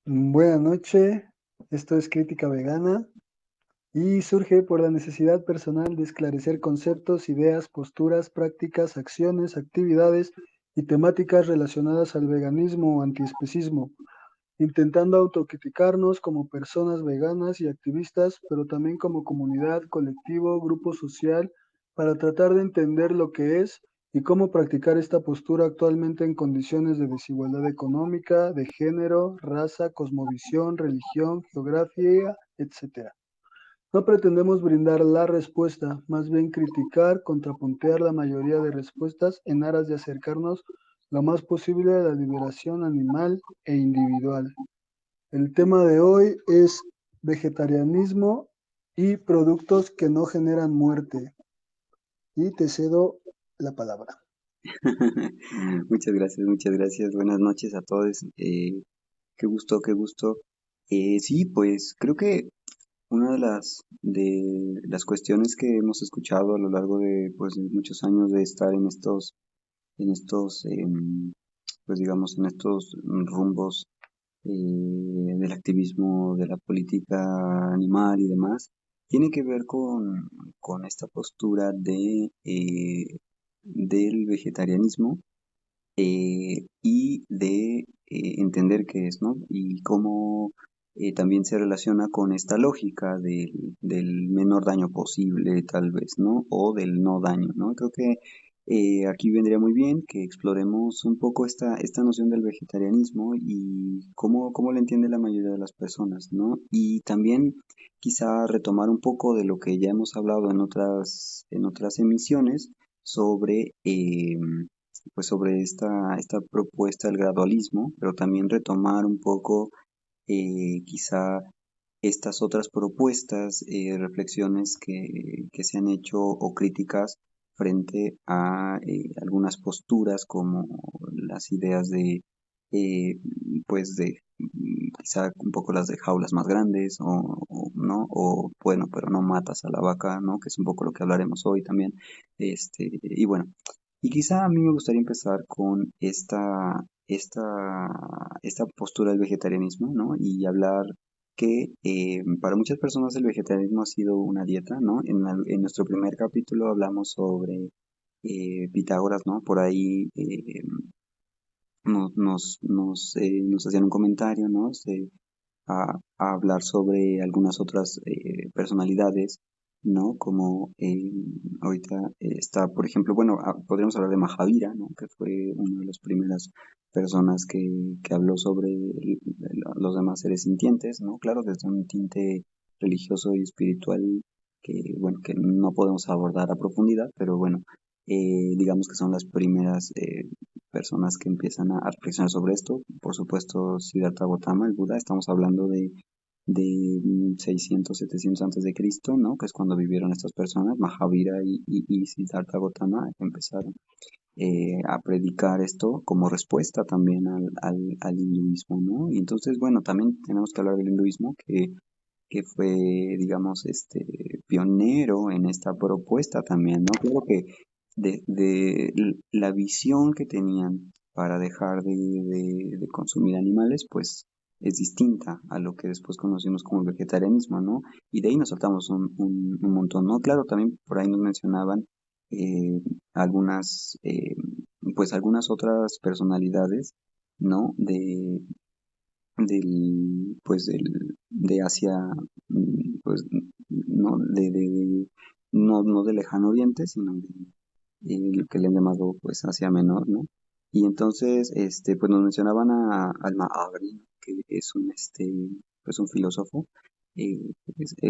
Buenas noches, esto es Crítica Vegana y surge por la necesidad personal de esclarecer conceptos, ideas, posturas, prácticas, acciones, actividades y temáticas relacionadas al veganismo o antiespecismo, intentando autocriticarnos como personas veganas y activistas, pero también como comunidad, colectivo, grupo social, para tratar de entender lo que es y cómo practicar esta postura actualmente en condiciones de desigualdad económica, de género, raza, cosmovisión, religión, geografía, etc. No pretendemos brindar la respuesta, más bien criticar, contrapuntear la mayoría de respuestas en aras de acercarnos lo más posible a la liberación animal e individual. El tema de hoy es vegetarianismo y productos que no generan muerte. Y te cedo la palabra. Muchas gracias, muchas gracias. Buenas noches a todos. Qué gusto, qué gusto. Sí, pues creo que una de las cuestiones que hemos escuchado a lo largo de pues de muchos años de estar en estos pues digamos en estos rumbos del activismo, de la política animal y demás, tiene que ver con esta postura del vegetarianismo y de entender qué es, ¿no? Y cómo también se relaciona con esta lógica del menor daño posible, tal vez, ¿no? O del no daño, ¿no? Creo que aquí vendría muy bien que exploremos un poco esta noción del vegetarianismo y cómo la entiende la mayoría de las personas, ¿no? Y también quizá retomar un poco de lo que ya hemos hablado en otras emisiones sobre pues sobre esta propuesta del gradualismo, pero también retomar un poco quizá estas otras propuestas, reflexiones que se han hecho o críticas frente a algunas posturas como las ideas eh, pues de quizá un poco las de jaulas más grandes no, o bueno, pero no matas a la vaca, ¿no? Que es un poco lo que hablaremos hoy también. Y bueno, y quizá a mí me gustaría empezar con esta postura del vegetarianismo, ¿no? Y hablar que para muchas personas el vegetarianismo ha sido una dieta, ¿no? En nuestro primer capítulo hablamos sobre Pitágoras, ¿no? Por ahí nos hacían un comentario, ¿no? A hablar sobre algunas otras personalidades, ¿no? Como ahorita está, por ejemplo, bueno, podríamos hablar de Mahavira, ¿no? Que fue una de las primeras personas que habló sobre los demás seres sintientes, ¿no? Claro, desde un tinte religioso y espiritual que, bueno, que no podemos abordar a profundidad, pero bueno, digamos que son las primeras personas que empiezan a reflexionar sobre esto. Por supuesto, Siddhartha Gautama, el Buda, estamos hablando de 600, 700 antes de Cristo, ¿no? Que es cuando vivieron estas personas, Mahavira y Siddhartha Gautama empezaron a predicar esto como respuesta también al hinduismo, ¿no? Y entonces, bueno, también tenemos que hablar del hinduismo que fue, digamos, pionero en esta propuesta también, ¿no? Creo que de la visión que tenían para dejar de consumir animales, pues es distinta a lo que después conocimos como el vegetarianismo, ¿no? Y de ahí nos saltamos un montón, ¿no? Claro, también por ahí nos mencionaban eh, algunas, pues algunas otras personalidades, ¿no? De Asia, pues no no del lejano oriente, sino de lo que le han llamado pues Asia Menor, ¿no? Y entonces, pues nos mencionaban al Mahabri, ¿no? Que es pues un filósofo.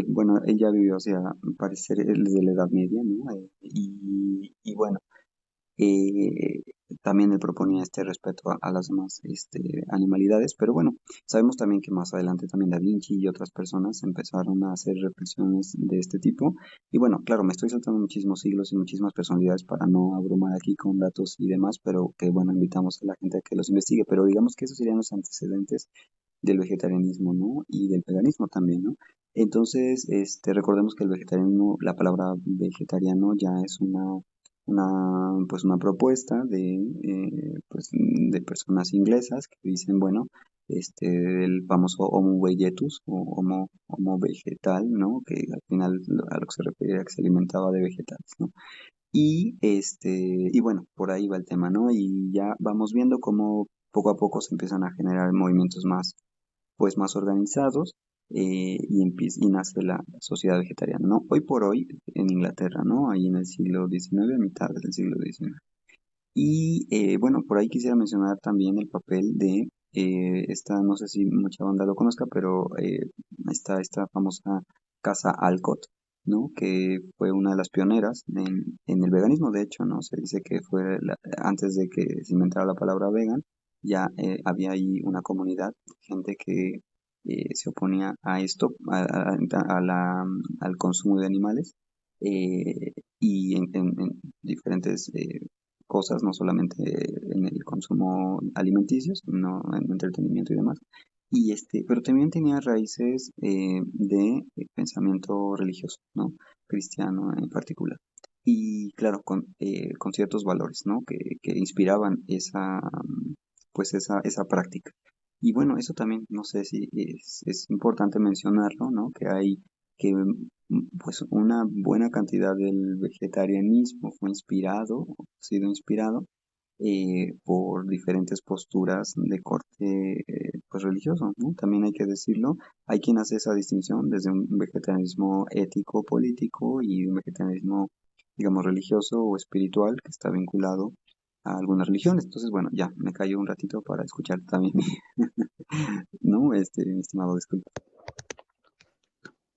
Bueno, él ya vivió hacia, parecer, desde la Edad Media, ¿no? Y bueno, eh, también él proponía este respeto a las demás animalidades, pero bueno, sabemos también que más adelante también Da Vinci y otras personas empezaron a hacer reflexiones de este tipo. Y bueno, claro, me estoy saltando muchísimos siglos y muchísimas personalidades para no abrumar aquí con datos y demás, pero que bueno, invitamos a la gente a que los investigue, pero digamos que esos serían los antecedentes del vegetarianismo, ¿no? Y del veganismo también, ¿no? Entonces, recordemos que el vegetarianismo, la palabra vegetariano ya es pues una propuesta pues de personas inglesas que dicen, bueno, el famoso Homo vegetus o Homo vegetal, ¿no? Que al final a lo que se refiere a que se alimentaba de vegetales, ¿no? Y bueno, por ahí va el tema, ¿no? Y ya vamos viendo cómo poco a poco se empiezan a generar movimientos más, pues más organizados, y nace la sociedad vegetariana, ¿no? Hoy por hoy en Inglaterra, ¿no? Ahí en el siglo XIX, a mitad del siglo XIX. Y bueno, por ahí quisiera mencionar también el papel de esta, no sé si mucha banda lo conozca, pero está esta famosa casa Alcott, ¿no? Que fue una de las pioneras en el veganismo, de hecho, ¿no? Se dice que fue antes de que se inventara la palabra vegan, ya había ahí una comunidad, gente que se oponía a esto, al consumo de animales, y en diferentes cosas, no solamente en el consumo alimenticio, sino en entretenimiento y demás. Pero también tenía raíces de pensamiento religioso, ¿no? Cristiano en particular. Y claro, con ciertos valores, ¿no? Que inspiraban esa práctica. Y bueno, eso también, no sé si es importante mencionarlo, ¿no? Pues una buena cantidad del vegetarianismo ha sido inspirado por diferentes posturas de corte pues religioso, ¿no? También hay que decirlo, hay quien hace esa distinción desde un vegetarianismo ético, político y un vegetarianismo, digamos, religioso o espiritual que está vinculado a algunas religiones. Entonces, bueno, ya me callo un ratito para escuchar también, ¿no? Mi estimado, disculpa.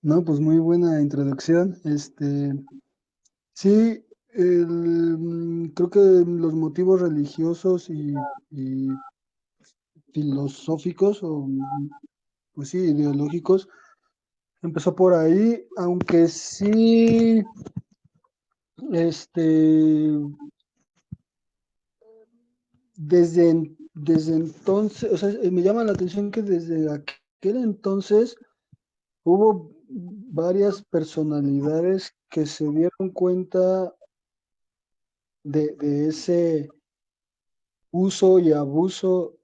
No, pues muy buena introducción. Sí, creo que los motivos religiosos y filosóficos o pues sí, ideológicos empezó por ahí, aunque sí, este, desde entonces, o sea, me llama la atención que desde aquel entonces hubo varias personalidades que se dieron cuenta de ese uso y abuso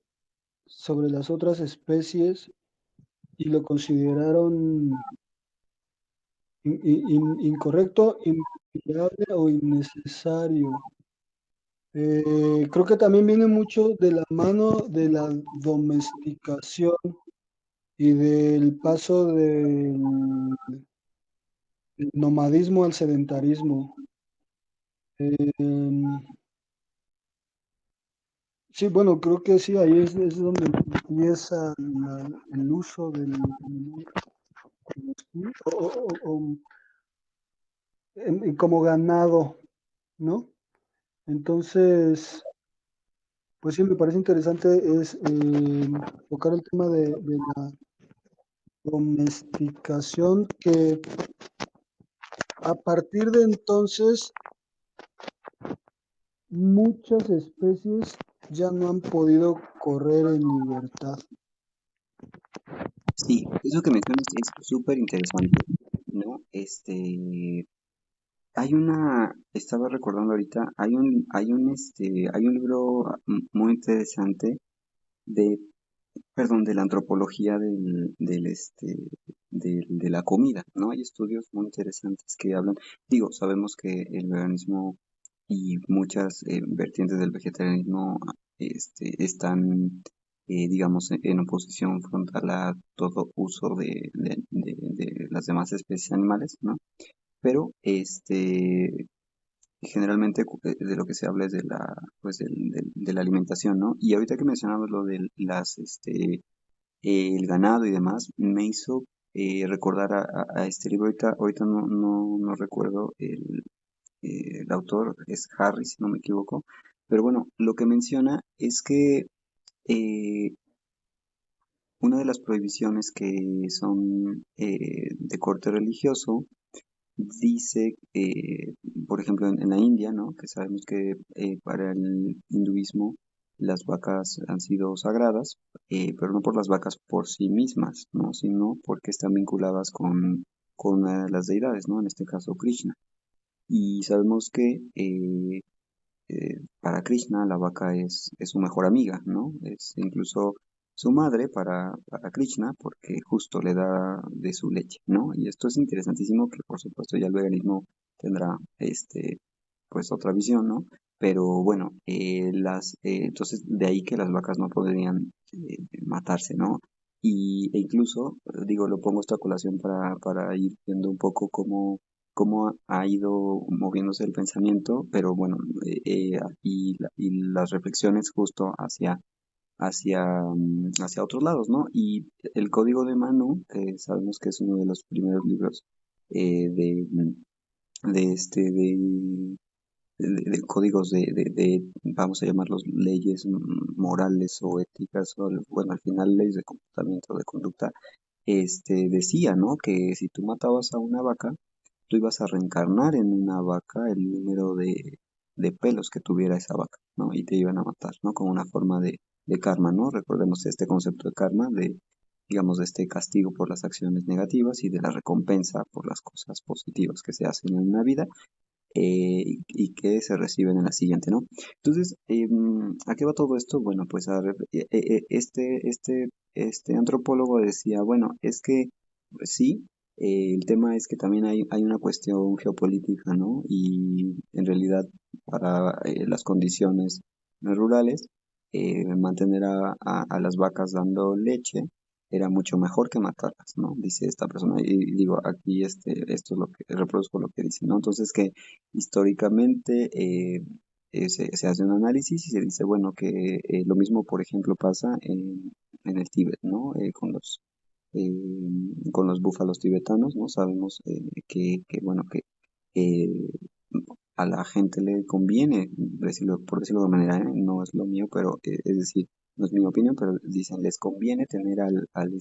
sobre las otras especies y lo consideraron incorrecto, inviable o innecesario. Creo que también viene mucho de la mano de la domesticación y del paso del nomadismo al sedentarismo. Em, sí, bueno, creo que sí, ahí es donde empieza el uso del animal o como ganado, ¿no? Entonces, pues sí, me parece interesante es tocar el tema de la domesticación, que a partir de entonces muchas especies ya no han podido correr en libertad. Sí, eso que mencionas es súper interesante, ¿no? Estaba recordando ahorita, hay un libro muy interesante de, perdón, de la antropología de la comida, ¿no? Hay estudios muy interesantes que hablan, digo, sabemos que el veganismo y muchas vertientes del vegetarianismo, están, digamos, en oposición frontal a todo uso de las demás especies animales, ¿no? Pero generalmente de lo que se habla es de la alimentación, ¿no? Y ahorita que mencionamos lo de el ganado y demás, me hizo recordar a este libro. Ahorita no recuerdo el autor, es Harry, si no me equivoco, pero bueno, lo que menciona es que eh, una de las prohibiciones que son de corte religioso dice, por ejemplo, en la India, ¿no? Que sabemos que para el hinduismo las vacas han sido sagradas, pero no por las vacas por sí mismas, ¿no? Sino porque están vinculadas con una de las deidades, ¿no? En este caso, Krishna. Y sabemos que para Krishna la vaca es su mejor amiga, ¿no? Es incluso su madre para Krishna porque justo le da de su leche, ¿no? Y esto es interesantísimo que por supuesto ya el veganismo tendrá pues otra visión, ¿no? Pero bueno, entonces de ahí que las vacas no podrían matarse, ¿no? E incluso, digo, lo pongo esta colación para ir viendo un poco cómo ha ido moviéndose el pensamiento, pero bueno, y las reflexiones justo hacia otros lados, ¿no? Y el Código de Manu, que sabemos que es uno de los primeros libros eh, de, de, este, de códigos vamos a llamarlos leyes morales o éticas, o bueno, al final leyes de comportamiento, de conducta, decía, ¿no? Que si tú matabas a una vaca, tú ibas a reencarnar en una vaca el número de pelos que tuviera esa vaca, ¿no? Y te iban a matar, ¿no? Como una forma de karma, ¿no? Recordemos este concepto de karma, digamos, de este castigo por las acciones negativas y de la recompensa por las cosas positivas que se hacen en una vida y que se reciben en la siguiente, ¿no? Entonces, ¿a qué va todo esto? Bueno, pues este antropólogo decía, bueno, es que pues sí, el tema es que también hay una cuestión geopolítica, ¿no? Y en realidad para las condiciones rurales, mantener a las vacas dando leche era mucho mejor que matarlas, ¿no? Dice esta persona. Y digo, aquí esto es lo que reproduzco lo que dice, ¿no? Entonces que históricamente se hace un análisis y se dice, bueno, que lo mismo, por ejemplo, pasa en el Tíbet, ¿no? Con los búfalos tibetanos, ¿no? Sabemos bueno, que eh, a la gente le conviene, por decirlo de manera, no es lo mío, pero es decir, no es mi opinión, pero dicen, les conviene tener al, al,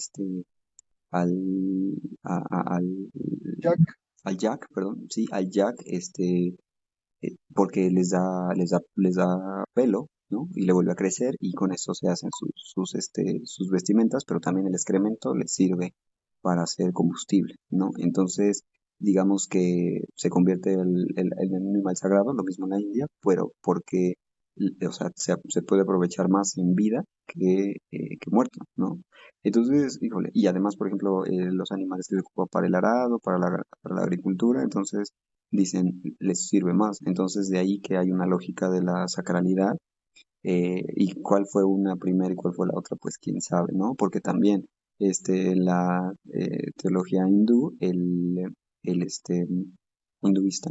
Jack, al Jack, perdón, sí, al Jack, porque les da pelo, ¿no? Y le vuelve a crecer y con eso se hacen sus vestimentas, pero también el excremento les sirve para hacer combustible, ¿no? Entonces, digamos que se convierte en un animal sagrado, lo mismo en la India, pero porque, o sea, se puede aprovechar más en vida que muerto, ¿no? Entonces, híjole, y además, por ejemplo, los animales que se ocupan para el arado, para la agricultura, entonces dicen, les sirve más. Entonces, de ahí que hay una lógica de la sacralidad. Y cuál fue una primera y cuál fue la otra, pues quién sabe, ¿no? Porque también en la teología hindú, el hinduista,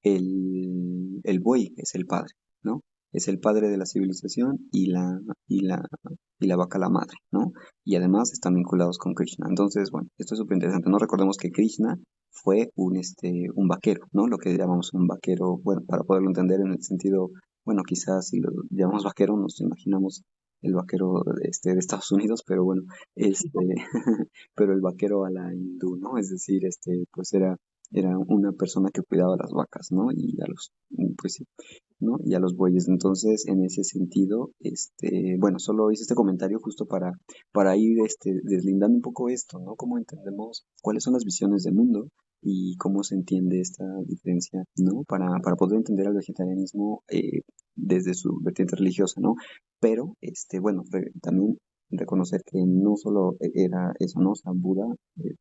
el buey es el padre, ¿no? Es el padre de la civilización y la vaca la madre, ¿no? Y además están vinculados con Krishna. Entonces, bueno, esto es súper interesante, ¿no? Recordemos que Krishna fue un vaquero, ¿no? Lo que llamamos un vaquero, bueno, para poderlo entender en el sentido, bueno, quizás si lo llamamos vaquero nos imaginamos el vaquero de Estados Unidos, pero bueno, pero el vaquero a la hindú, ¿no? Es decir, pues era una persona que cuidaba las vacas, ¿no? Pues sí, ¿no? Y a los bueyes. Entonces, en ese sentido, bueno, solo hice este comentario justo para ir deslindando un poco esto, ¿no? Cómo entendemos cuáles son las visiones del mundo y cómo se entiende esta diferencia, ¿no? Para poder entender al vegetarianismo desde su vertiente religiosa, ¿no? Pero, bueno, también reconocer que no solo era eso, ¿no? O sea, Buda,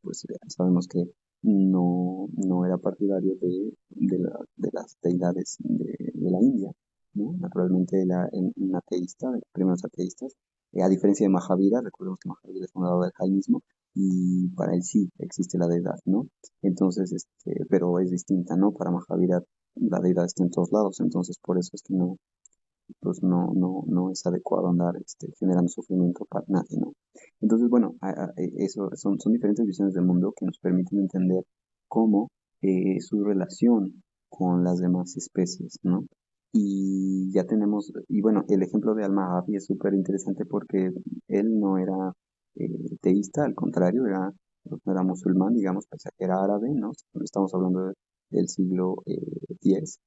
pues sabemos que no era partidario de las deidades de la India, ¿no? Naturalmente era un ateísta, de los primeros ateístas, a diferencia de Mahavira, recordemos que Mahavira es fundador del jainismo, y para él sí existe la deidad, ¿no? Entonces, pero es distinta, ¿no? Para Mahavira la deidad está en todos lados, entonces por eso es que no es adecuado andar generando sufrimiento para nadie, ¿no? Entonces, bueno, eso son diferentes visiones del mundo que nos permiten entender cómo su relación con las demás especies, ¿no? Y ya tenemos, y bueno, el ejemplo de Al-Mahabi es súper interesante porque él no era teísta, al contrario, no era musulmán, digamos, pese a que era árabe, ¿no? Estamos hablando del siglo X,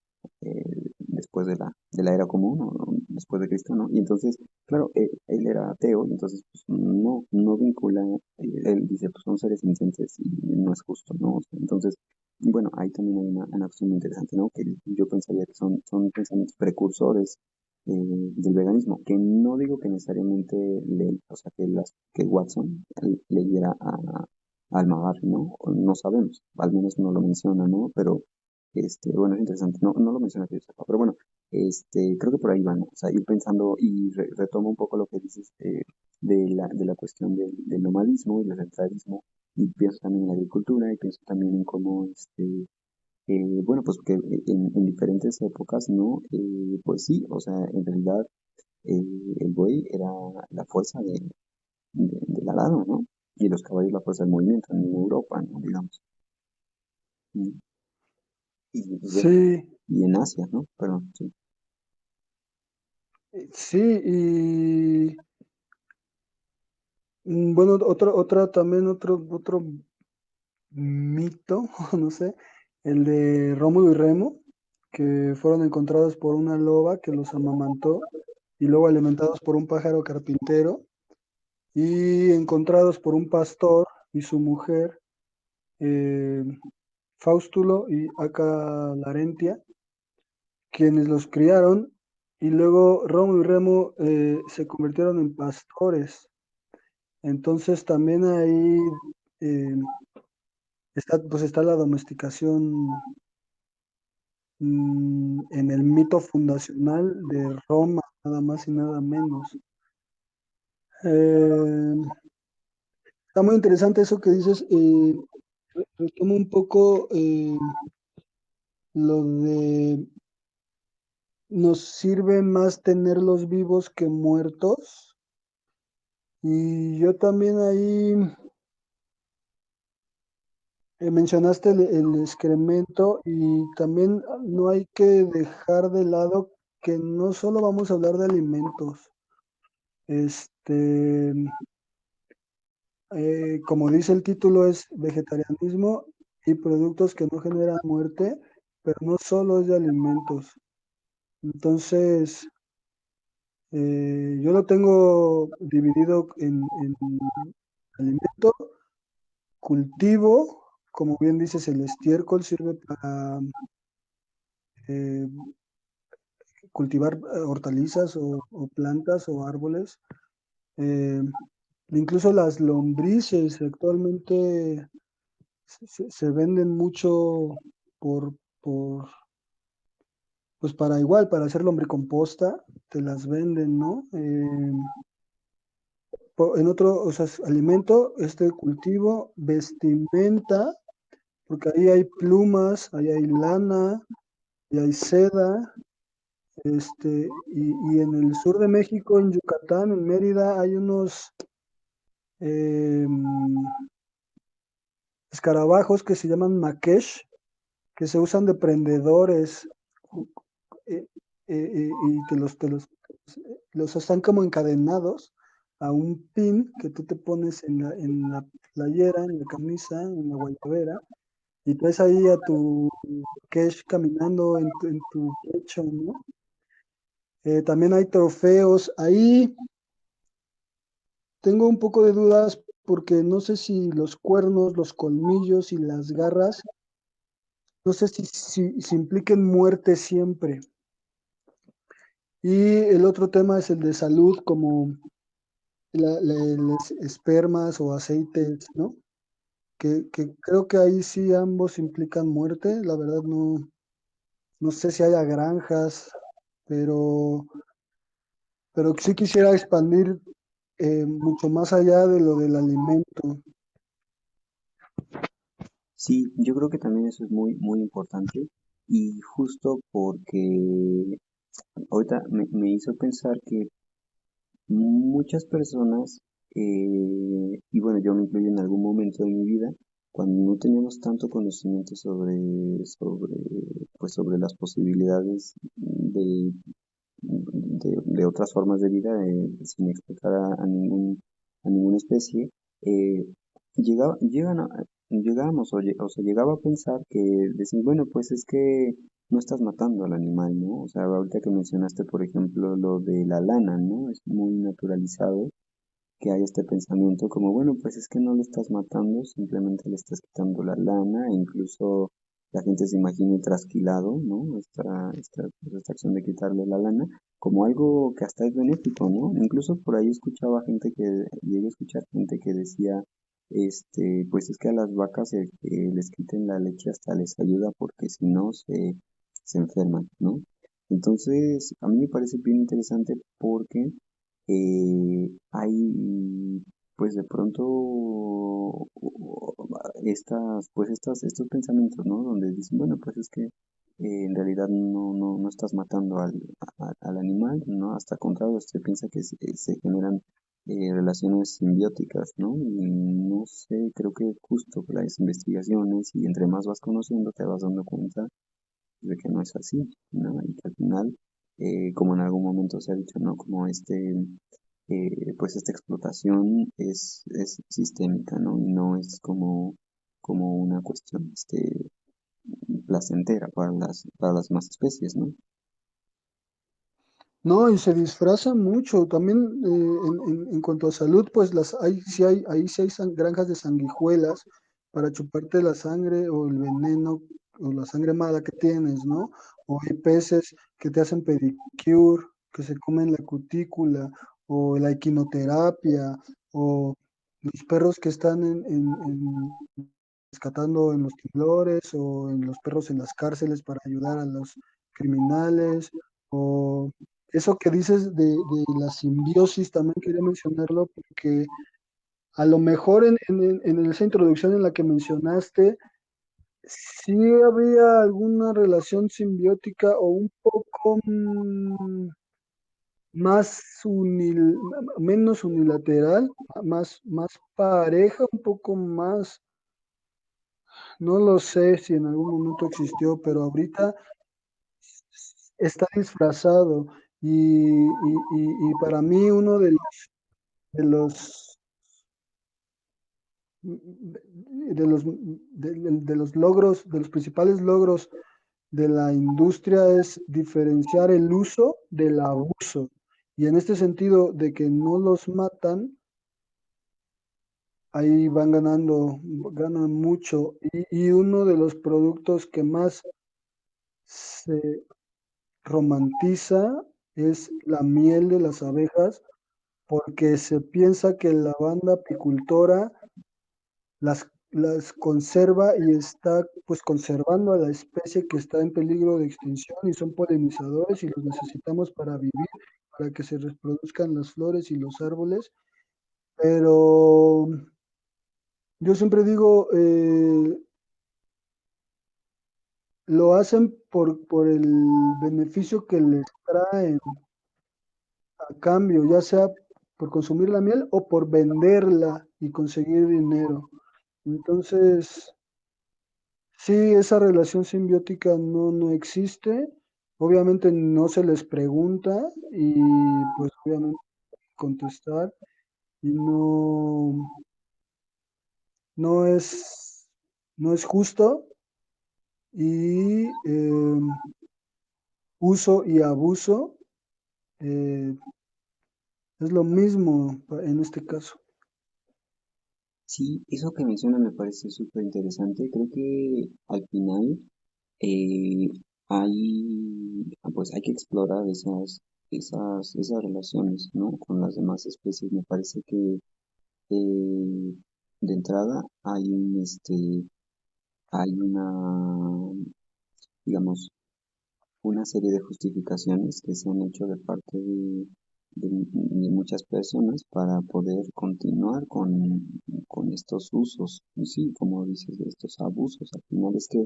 después de la era común, o después de Cristo, ¿no? Y entonces, claro, él era ateo, y entonces pues, no vincula, él dice, pues son seres sintientes y no es justo, ¿no? O sea, entonces, bueno, ahí también hay una cuestión muy interesante, ¿no? Que yo pensaría que son pensamientos precursores del veganismo, que no digo que necesariamente o sea, que Watson leyera a Almagar, ¿no? O no sabemos, al menos no lo menciona, ¿no? Pero, bueno, es interesante, no lo menciona que yo sepa, pero bueno, creo que por ahí van, ¿no? O sea, ir pensando y retomo un poco lo que dices de la cuestión del nomadismo y del centralismo, y pienso también en la agricultura, y pienso también en cómo, bueno, pues que en diferentes épocas, ¿no? Pues sí, o sea, en realidad el buey era la fuerza del arado, ¿no? Y los caballos la fuerza del movimiento en Europa, ¿no? Digamos. Mm. Y bueno, Sí, y en Asia, ¿no? Perdón, sí. sí, y bueno, otro mito, no sé, el de Rómulo y Remo, que fueron encontrados por una loba que los amamantó y luego alimentados por un pájaro carpintero y encontrados por un pastor y su mujer, eh, Faustulo y Aca Larentia, quienes los criaron y luego Rómulo y Remo se convirtieron en pastores. Entonces también ahí eh, está la domesticación en el mito fundacional de Roma, nada más y nada menos. Eh, Está muy interesante eso que dices. Retomo un poco lo de nos sirve más tenerlos vivos que muertos. Y yo también ahí mencionaste el excremento y también no hay que dejar de lado que no solo vamos a hablar de alimentos. Este, como dice el título, es vegetarianismo y productos que no generan muerte, pero no solo es de alimentos. Entonces, yo lo tengo dividido en alimento, cultivo, como bien dices, el estiércol sirve para eh, cultivar hortalizas o plantas o árboles. Eh, Incluso las lombrices actualmente se venden mucho por, por, pues para igual, para hacer lombricomposta, te las venden, ¿no? En otro, o sea, alimento, cultivo, vestimenta, porque ahí hay plumas, ahí hay lana, y hay seda, y en el sur de México, en Yucatán, en Mérida, hay unos em, escarabajos que se llaman maquesh, que se usan de prendedores, eh, y los están como encadenados a un pin que tú te pones en la playera, en la camisa, en la guayabera, y traes ahí a tu cash caminando en tu pecho, ¿no? También hay trofeos. Ahí tengo un poco de dudas porque no sé si los cuernos, los colmillos y las garras, no sé si impliquen muerte siempre. Y el otro tema es el de salud, como los espermas o aceites, ¿no? Que creo que ahí sí ambos implican muerte. La verdad no sé si haya granjas, pero, pero sí quisiera expandir mucho más allá de lo del alimento. Sí, yo creo que también eso es muy, muy importante y justo porque ahorita me hizo pensar que muchas personas, y bueno, yo me incluyo en algún momento de mi vida, cuando no teníamos tanto conocimiento pues sobre las posibilidades de otras formas de vida, sin explotar a ninguna especie, eh, llegábamos, o sea, llegaba a pensar que decir, bueno, pues es que no estás matando al animal, ¿no? O sea, ahorita que mencionaste, por ejemplo, lo de la lana, ¿no? Es muy naturalizado que hay este pensamiento como, bueno, pues es que no lo estás matando, simplemente le estás quitando la lana, e incluso la gente se imagine trasquilado, ¿no? Pues, esta acción de quitarle la lana como algo que hasta es benéfico, ¿no? Incluso por ahí llegué a escuchar gente que decía, pues es que a las vacas el que les quiten la leche hasta les ayuda porque si no se enferman, ¿no? Entonces, a mí me parece bien interesante porque hay, pues de pronto, estos pensamientos, ¿no? Donde dicen, bueno, pues es que en realidad no estás matando al animal, ¿no? Hasta contrario, se piensa que se generan relaciones simbióticas, ¿no? Y no sé, creo que justo con las investigaciones y entre más vas conociendo, te vas dando cuenta de que no es así, ¿no? Y que al final, como en algún momento se ha dicho, ¿no? Como pues esta explotación es sistémica, ¿no? Y no es como una cuestión, placentera para las demás especies, ¿no? No, y se disfraza mucho. También en cuanto a salud, pues ahí sí hay granjas de sanguijuelas para chuparte la sangre o el veneno o la sangre mala que tienes, ¿no? O hay peces que te hacen pedicure, que se comen la cutícula, o la equinoterapia, o los perros que están rescatando en los temblores, o en los perros en las cárceles para ayudar a los criminales, o eso que dices de la simbiosis, también quería mencionarlo porque a lo mejor en esa introducción en la que mencionaste, sí había alguna relación simbiótica o un poco más menos unilateral, más pareja, un poco más, no lo sé si en algún momento existió, pero ahorita está disfrazado y para mí uno de los de los logros, de los principales logros de la industria es diferenciar el uso del abuso. Y en este sentido de que no los matan, ahí van ganando, ganan mucho. Y uno de los productos que más se romantiza es la miel de las abejas, porque se piensa que la banda apicultora las conserva y está pues conservando a la especie que está en peligro de extinción y son polinizadores y los necesitamos para vivir, para que se reproduzcan las flores y los árboles. Pero yo siempre digo, lo hacen por el beneficio que les traen a cambio, ya sea por consumir la miel o por venderla y conseguir dinero. Entonces, sí, esa relación simbiótica no existe. Obviamente no se les pregunta y pues obviamente contestar y no no es justo y uso y abuso eh, es lo mismo en este caso. Sí, eso que menciona me parece súper interesante. Creo que al final eh, pues hay que explorar esas relaciones, ¿no? Con las demás especies. Me parece que eh, de entrada hay digamos, una serie de justificaciones que se han hecho de parte de muchas personas para poder continuar con estos usos. Y sí, como dices, de estos abusos. Al final es que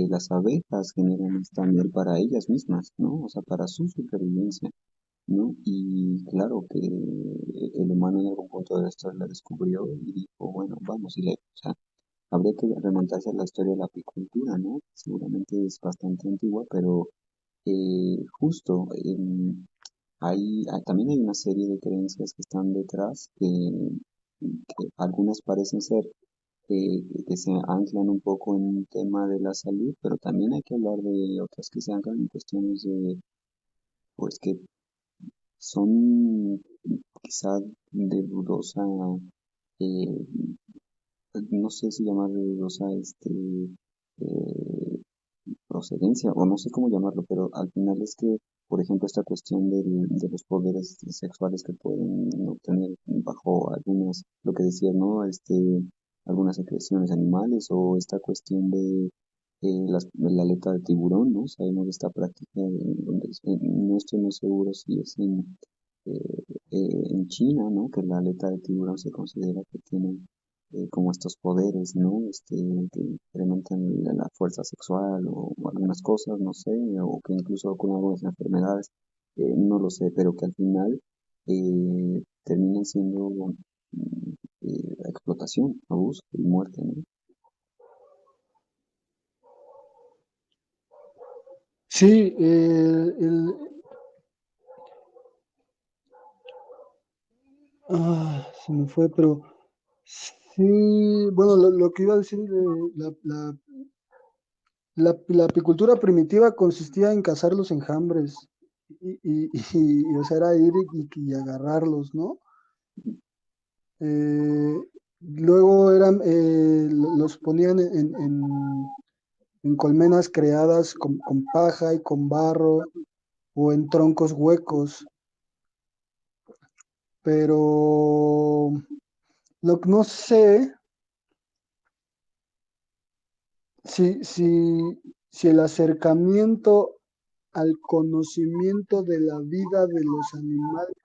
las abejas generan esta miel para ellas mismas, ¿no? O sea, para su supervivencia, ¿no? Y claro que el humano en algún punto de esto la descubrió y dijo, bueno, vamos, o sea, habría que remontarse a la historia de la apicultura, ¿no? Seguramente es bastante antigua, pero justo también hay una serie de creencias que están detrás, que algunas parecen ser que se anclan un poco en un tema de la salud, pero también hay que hablar de otras que se anclan en cuestiones pues que son quizá de dudosa, eh, no sé si llamarle dudosa, procedencia, o no sé cómo llamarlo, pero al final es que, por ejemplo, esta cuestión de los poderes sexuales que pueden obtener bajo algunas, lo que decías, ¿no? Algunas secreciones animales, o esta cuestión de la aleta de tiburón, ¿no? Sabemos de esta práctica donde no estoy muy seguro si es eh, en China, ¿no? Que la aleta de tiburón se considera que tiene como estos poderes, ¿no? Que incrementan la fuerza sexual o algunas cosas, no sé, o que incluso con algunas enfermedades, no lo sé, pero que al final terminan siendo explotación, abuso y muerte, ¿no? Sí, se me fue, pero sí, bueno, lo que iba a decir, la apicultura primitiva consistía en cazar los enjambres o sea, era ir y agarrarlos, ¿no? Eh, luego los ponían en colmenas creadas con paja y con barro o en troncos huecos, pero lo que no sé si el acercamiento al conocimiento de la vida de los animales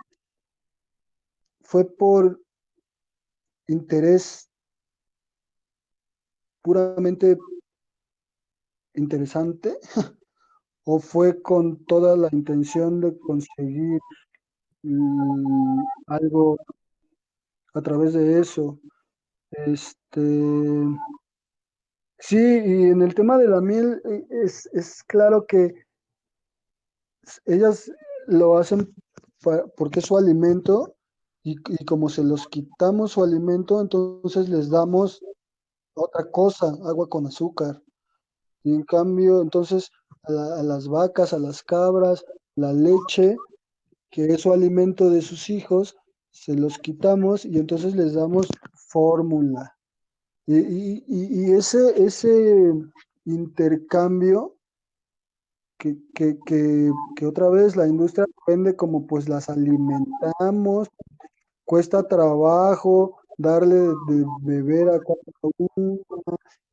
fue por interés puramente interesante o fue con toda la intención de conseguir algo a través de eso. Este, sí, y en el tema de la miel es claro que ellas lo hacen porque es su alimento y como se los quitamos su alimento, entonces les damos otra cosa, agua con azúcar. Y en cambio, entonces a las vacas, a las cabras, la leche, que es su alimento de sus hijos, se los quitamos y entonces les damos fórmula. Y ese intercambio que otra vez la industria vende como pues las alimentamos, cuesta trabajo darle de beber a cada uno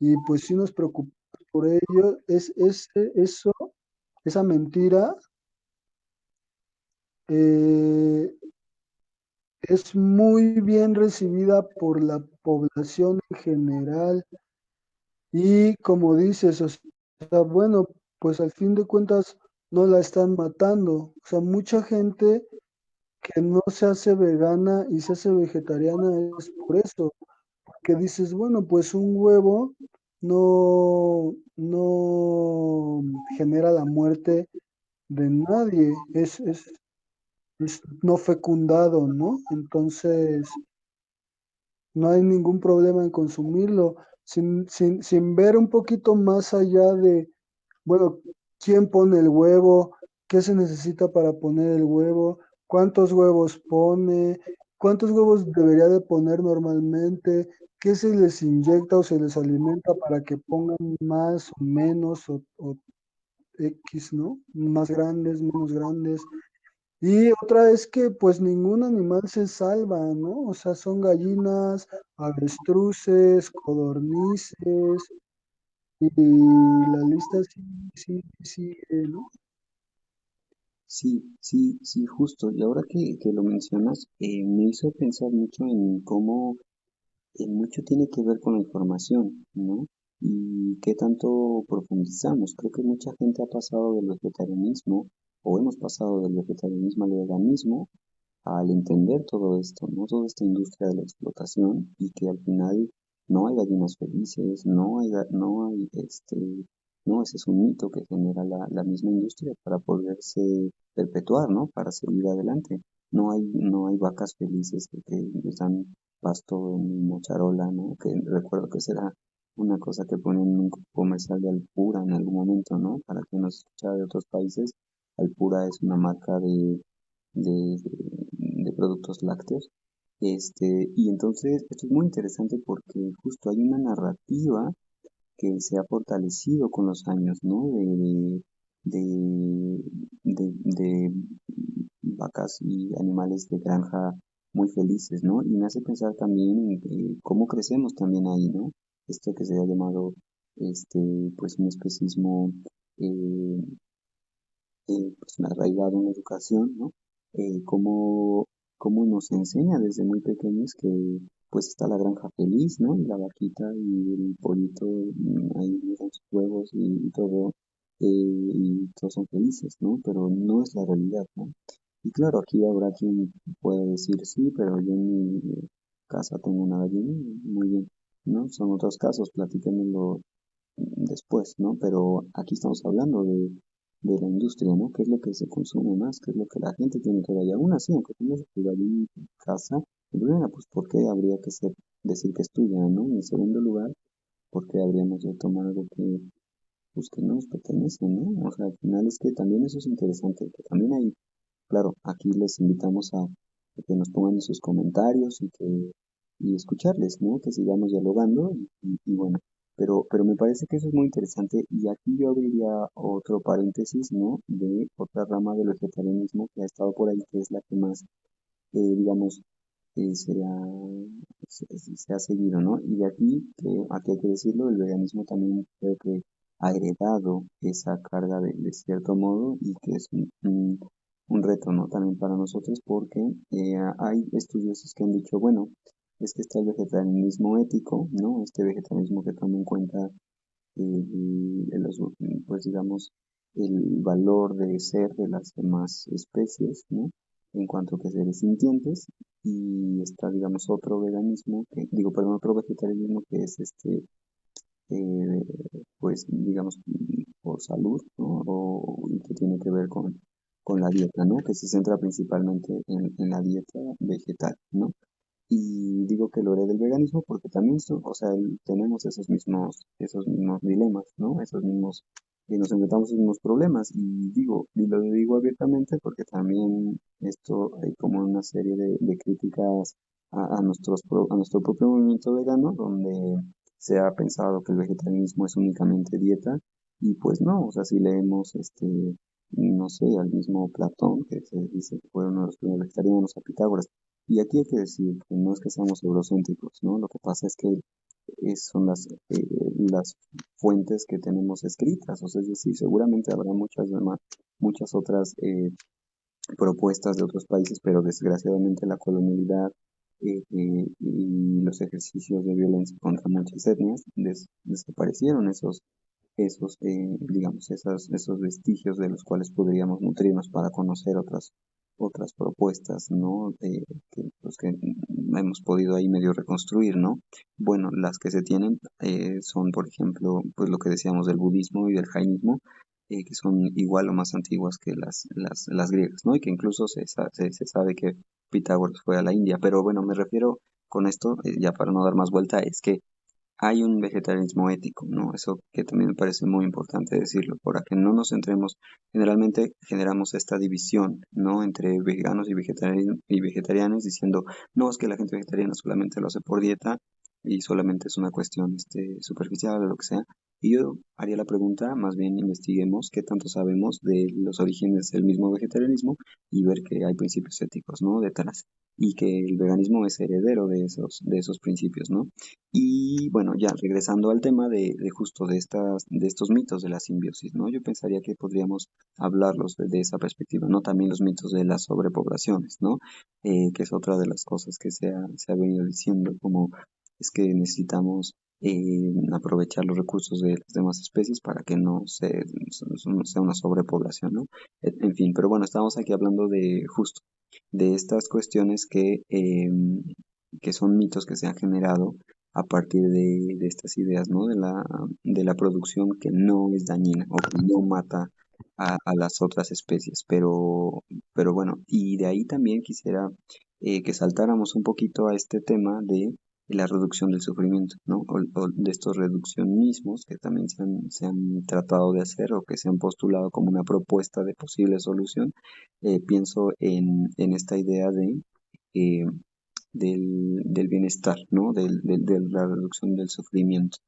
y pues sí nos preocupamos por ello, esa mentira eh, es muy bien recibida por la población en general y como dices, o sea, bueno, pues al fin de cuentas no la están matando, o sea, mucha gente que no se hace vegana y se hace vegetariana es por eso, que dices, bueno, pues un huevo no genera la muerte de nadie, es no fecundado, ¿no? Entonces, no hay ningún problema en consumirlo, sin ver un poquito más allá de, bueno, ¿quién pone el huevo? ¿Qué se necesita para poner el huevo? ¿Cuántos huevos pone? ¿Cuántos huevos debería de poner normalmente? ¿Qué se les inyecta o se les alimenta para que pongan más o menos o X, ¿no? Más grandes, menos grandes. Y otra es que pues ningún animal se salva, ¿no? O sea, son gallinas, avestruces, codornices, y la lista sigue, ¿no? Sí, sí, sí, justo. Y ahora que lo mencionas, me hizo pensar mucho en cómo mucho tiene que ver con la información, ¿no? Y qué tanto profundizamos. Creo que mucha gente ha pasado del vegetarianismo, o hemos pasado del vegetarianismo al veganismo, al entender todo esto, ¿no? Toda esta industria de la explotación y que al final no hay gallinas felices, no hay no, ese es un mito que genera la misma industria para poderse perpetuar, ¿no? Para seguir adelante. No hay vacas felices que les dan pasto en una charola, ¿no? Que recuerdo que será una cosa que ponen en un comercial de Alpura en algún momento, ¿no? Para que nos escuchara de otros países, Alpura es una marca de productos lácteos. Y entonces esto es muy interesante porque justo hay una narrativa que se ha fortalecido con los años, ¿no? De, de vacas y animales de granja muy felices, ¿no? Y me hace pensar también en cómo crecemos también ahí, ¿no? Esto que se ha llamado, pues un especismo eh, pues arraigado en la educación, ¿no? Cómo, cómo nos enseña desde muy pequeños que pues está la granja feliz, ¿no? Y la vaquita y el pollito ahí dan sus huevos y todo, y todos son felices, ¿no? Pero no es la realidad, ¿no? Y claro, aquí habrá quien pueda decir, sí, pero yo en mi casa tengo una gallina, muy bien, ¿no? Son otros casos, platíquenmelo después, ¿no? Pero aquí estamos hablando de la industria, ¿no? ¿Qué es lo que se consume más? ¿Qué es lo que la gente tiene que ver? Y aún así, aunque tengas tu gallina en casa, en primera, pues, ¿por qué habría que decir que es tuya, ¿no? En segundo lugar, ¿por qué habríamos de tomar algo que, pues, que no nos pertenece, ¿no? O sea, al final es que también eso es interesante, que también hay, claro, aquí les invitamos a que nos pongan sus comentarios y escucharles, ¿no? Que sigamos dialogando y bueno, pero me parece que eso es muy interesante y aquí yo abriría otro paréntesis, ¿no? De otra rama del vegetarianismo que ha estado por ahí, que es la que más, digamos, se ha seguido, ¿no? Y de aquí, aquí hay que decirlo, el veganismo también creo que ha heredado esa carga de cierto modo y que es un reto, ¿no? También para nosotros porque hay estudiosos que han dicho, bueno, es que está el vegetarianismo ético, ¿no? Este vegetarianismo que toma en cuenta los, pues digamos, el valor de ser de las demás especies, ¿no? En cuanto que seres sintientes, y está, digamos, otro veganismo, perdón, otro vegetarianismo que es eh, pues, digamos, por salud, ¿no? Y que tiene que ver con la dieta, ¿no? Que se centra principalmente en la dieta vegetal, ¿no? Y digo que lo haré del veganismo porque también, o sea, tenemos esos mismos dilemas, ¿no? Esos mismos, y nos enfrentamos a esos mismos problemas. Y lo digo abiertamente porque también esto hay como una serie de críticas a nuestro propio movimiento vegano, donde se ha pensado que el vegetarianismo es únicamente dieta, y pues no, o sea, si leemos no sé, al mismo Platón, que se dice que fue uno de los primeros vegetarianos, a Pitágoras, y aquí hay que decir que no es que seamos eurocéntricos, ¿no? Lo que pasa es que son las fuentes que tenemos escritas, o sea, es decir, seguramente habrá muchas otras propuestas de otros países, pero desgraciadamente la colonialidad y los ejercicios de violencia contra muchas etnias desaparecieron digamos, esos vestigios de los cuales podríamos nutrirnos para conocer otras propuestas, ¿no? Pues, que hemos podido ahí medio reconstruir, ¿no? Bueno, las que se tienen son, por ejemplo, pues lo que decíamos del budismo y del jainismo, que son igual o más antiguas que las griegas, ¿no? Y que incluso se sabe que Pitágoras fue a la India, pero bueno, me refiero con esto, ya para no dar más vuelta, es que hay un vegetarianismo ético, ¿no? Eso que también me parece muy importante decirlo, para que no nos centremos, generalmente generamos esta división, ¿no? Entre veganos y vegetarianos diciendo, no, es que la gente vegetariana solamente lo hace por dieta y solamente es una cuestión, superficial o lo que sea. Y yo haría la pregunta, más bien investiguemos qué tanto sabemos de los orígenes del mismo vegetarianismo y ver que hay principios éticos, ¿no? Detrás. Y que el veganismo es heredero de esos principios, ¿no? Y bueno, ya regresando al tema de justo de estos mitos de la simbiosis, ¿no? Yo pensaría que podríamos hablarlos desde esa perspectiva, ¿no? También los mitos de las sobrepoblaciones, ¿no? Que es otra de las cosas que se ha venido diciendo, como es que necesitamos aprovechar los recursos de las demás especies para que no sea una sobrepoblación, ¿no? En fin, pero bueno, estamos aquí hablando de justo de estas cuestiones que son mitos que se han generado a partir de estas ideas, ¿no? De la producción que no es dañina o que no mata a las otras especies. Pero bueno, y de ahí también quisiera que saltáramos un poquito a este tema de la reducción del sufrimiento, ¿no? O de estos reduccionismos que también se han tratado de hacer o que se han postulado como una propuesta de posible solución. Pienso en esta idea eh, del bienestar, ¿no? De la reducción del sufrimiento.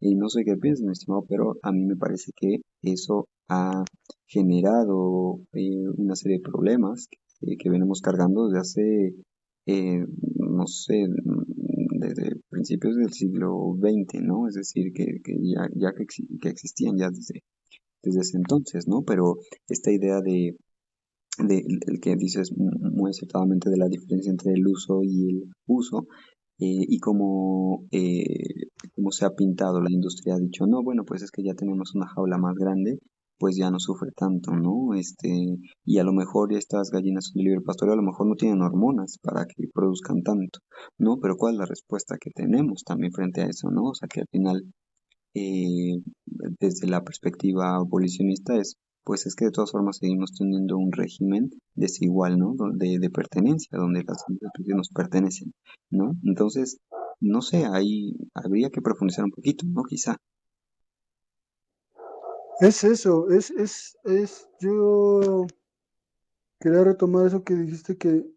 Y no sé qué piensas, mi estimado, pero a mí me parece que eso ha generado una serie de problemas que venimos cargando desde hace, no sé, desde principios del siglo XX, ¿no? Es decir, que ya que existían ya desde ese entonces, ¿no? Pero esta idea de el que dices muy acertadamente de la diferencia entre el uso y el uso, y cómo se ha pintado la industria, ha dicho, no, bueno, pues es que ya tenemos una jaula más grande, pues ya no sufre tanto, ¿no? Y a lo mejor estas gallinas de libre pastoreo a lo mejor no tienen hormonas para que produzcan tanto, ¿no? Pero ¿cuál es la respuesta que tenemos también frente a eso, ¿no? O sea, que al final desde la perspectiva abolicionista pues es que de todas formas seguimos teniendo un régimen desigual, ¿no? De pertenencia, donde las especies nos pertenecen, ¿no? Entonces, no sé, ahí habría que profundizar un poquito, ¿no? Quizá. Es eso, yo quería retomar eso que dijiste que,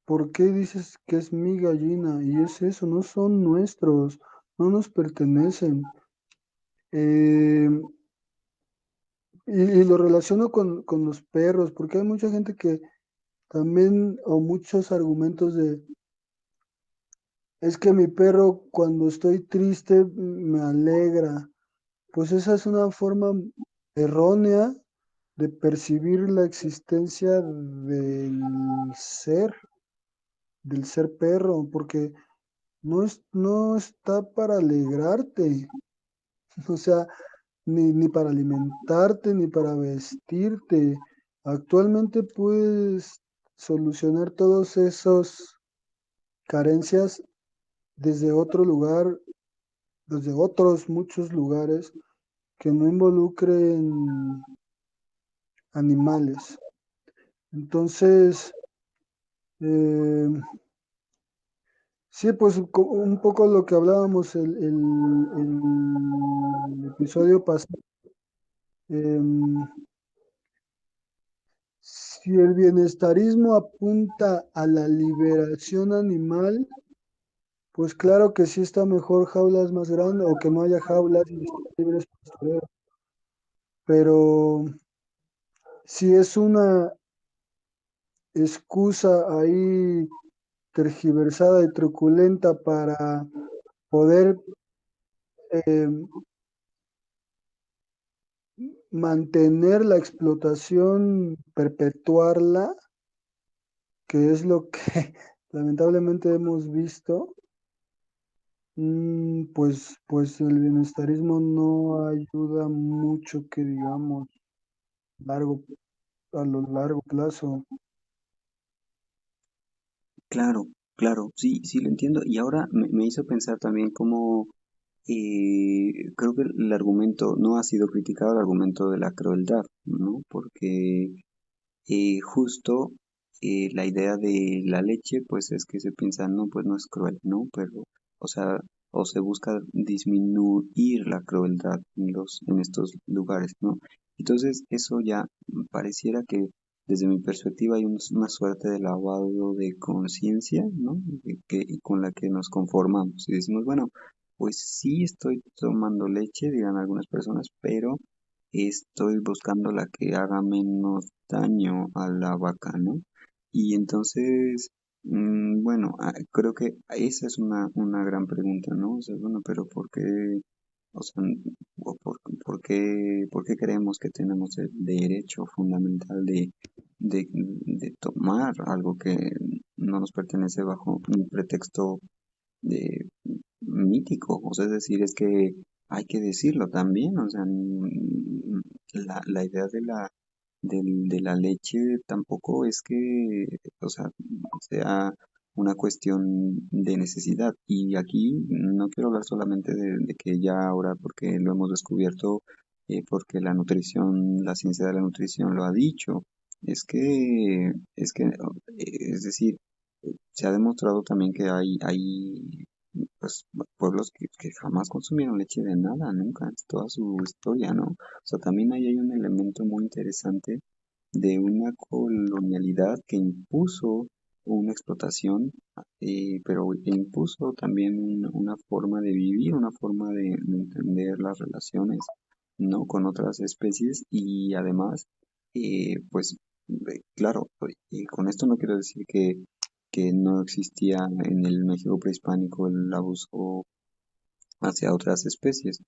¿por qué dices que es mi gallina? Y es eso, no son nuestros, no nos pertenecen. Eh, y lo relaciono con los perros, porque hay mucha gente que también, o muchos argumentos de, es que mi perro cuando estoy triste me alegra. Pues esa es una forma errónea de percibir la existencia del ser perro, porque no está para alegrarte, o sea, ni para alimentarte, ni para vestirte. Actualmente puedes solucionar todos esos carencias desde otro lugar, desde otros muchos lugares que no involucren animales. Entonces, eh, sí, pues un poco lo que hablábamos el episodio pasado. em, si el bienestarismo apunta a la liberación animal, pues claro que sí está mejor jaulas más grandes o que no haya jaulas y estén libres pastoreos. Pero si es una excusa ahí tergiversada y truculenta para poder em, mantener la explotación, perpetuarla, que es lo que lamentablemente hemos visto, pues el bienestarismo no ayuda mucho que digamos largo, a lo largo plazo. Claro, claro, sí, sí lo entiendo. Y ahora me hizo pensar también cómo creo que el argumento no ha sido criticado, el argumento de la crueldad, ¿no? Porque justo la idea de la leche, pues es que se piensa, no, pues no es cruel, ¿no? Pero, o sea, o se busca disminuir la crueldad en estos lugares, ¿no? Entonces, eso ya pareciera que desde mi perspectiva hay una suerte de lavado de conciencia, ¿no? Y con la que nos conformamos y decimos, bueno, pues sí estoy tomando leche, dirán algunas personas, pero estoy buscando la que haga menos daño a la vaca, ¿no? Y entonces, bueno, creo que esa es una gran pregunta, ¿no? O sea, bueno, pero ¿por qué, o sea, por qué creemos que tenemos el derecho fundamental de tomar algo que no nos pertenece bajo un pretexto de mítico? O sea, es decir, es que hay que decirlo también, o sea, la idea de la leche tampoco es que, o sea, sea una cuestión de necesidad. Y aquí no quiero hablar solamente de que ya ahora, porque lo hemos descubierto, porque la ciencia de la nutrición lo ha dicho, es decir, se ha demostrado también que hay pues, pueblos que jamás consumieron leche de nada, nunca, en toda su historia, ¿no? O sea, también ahí hay un elemento muy interesante de una colonialidad que impuso una explotación, pero impuso también una forma de vivir, una forma de entender las relaciones, ¿no? Con otras especies y además, pues, claro, con esto no quiero decir que no existía en el México prehispánico el abuso hacia otras especies,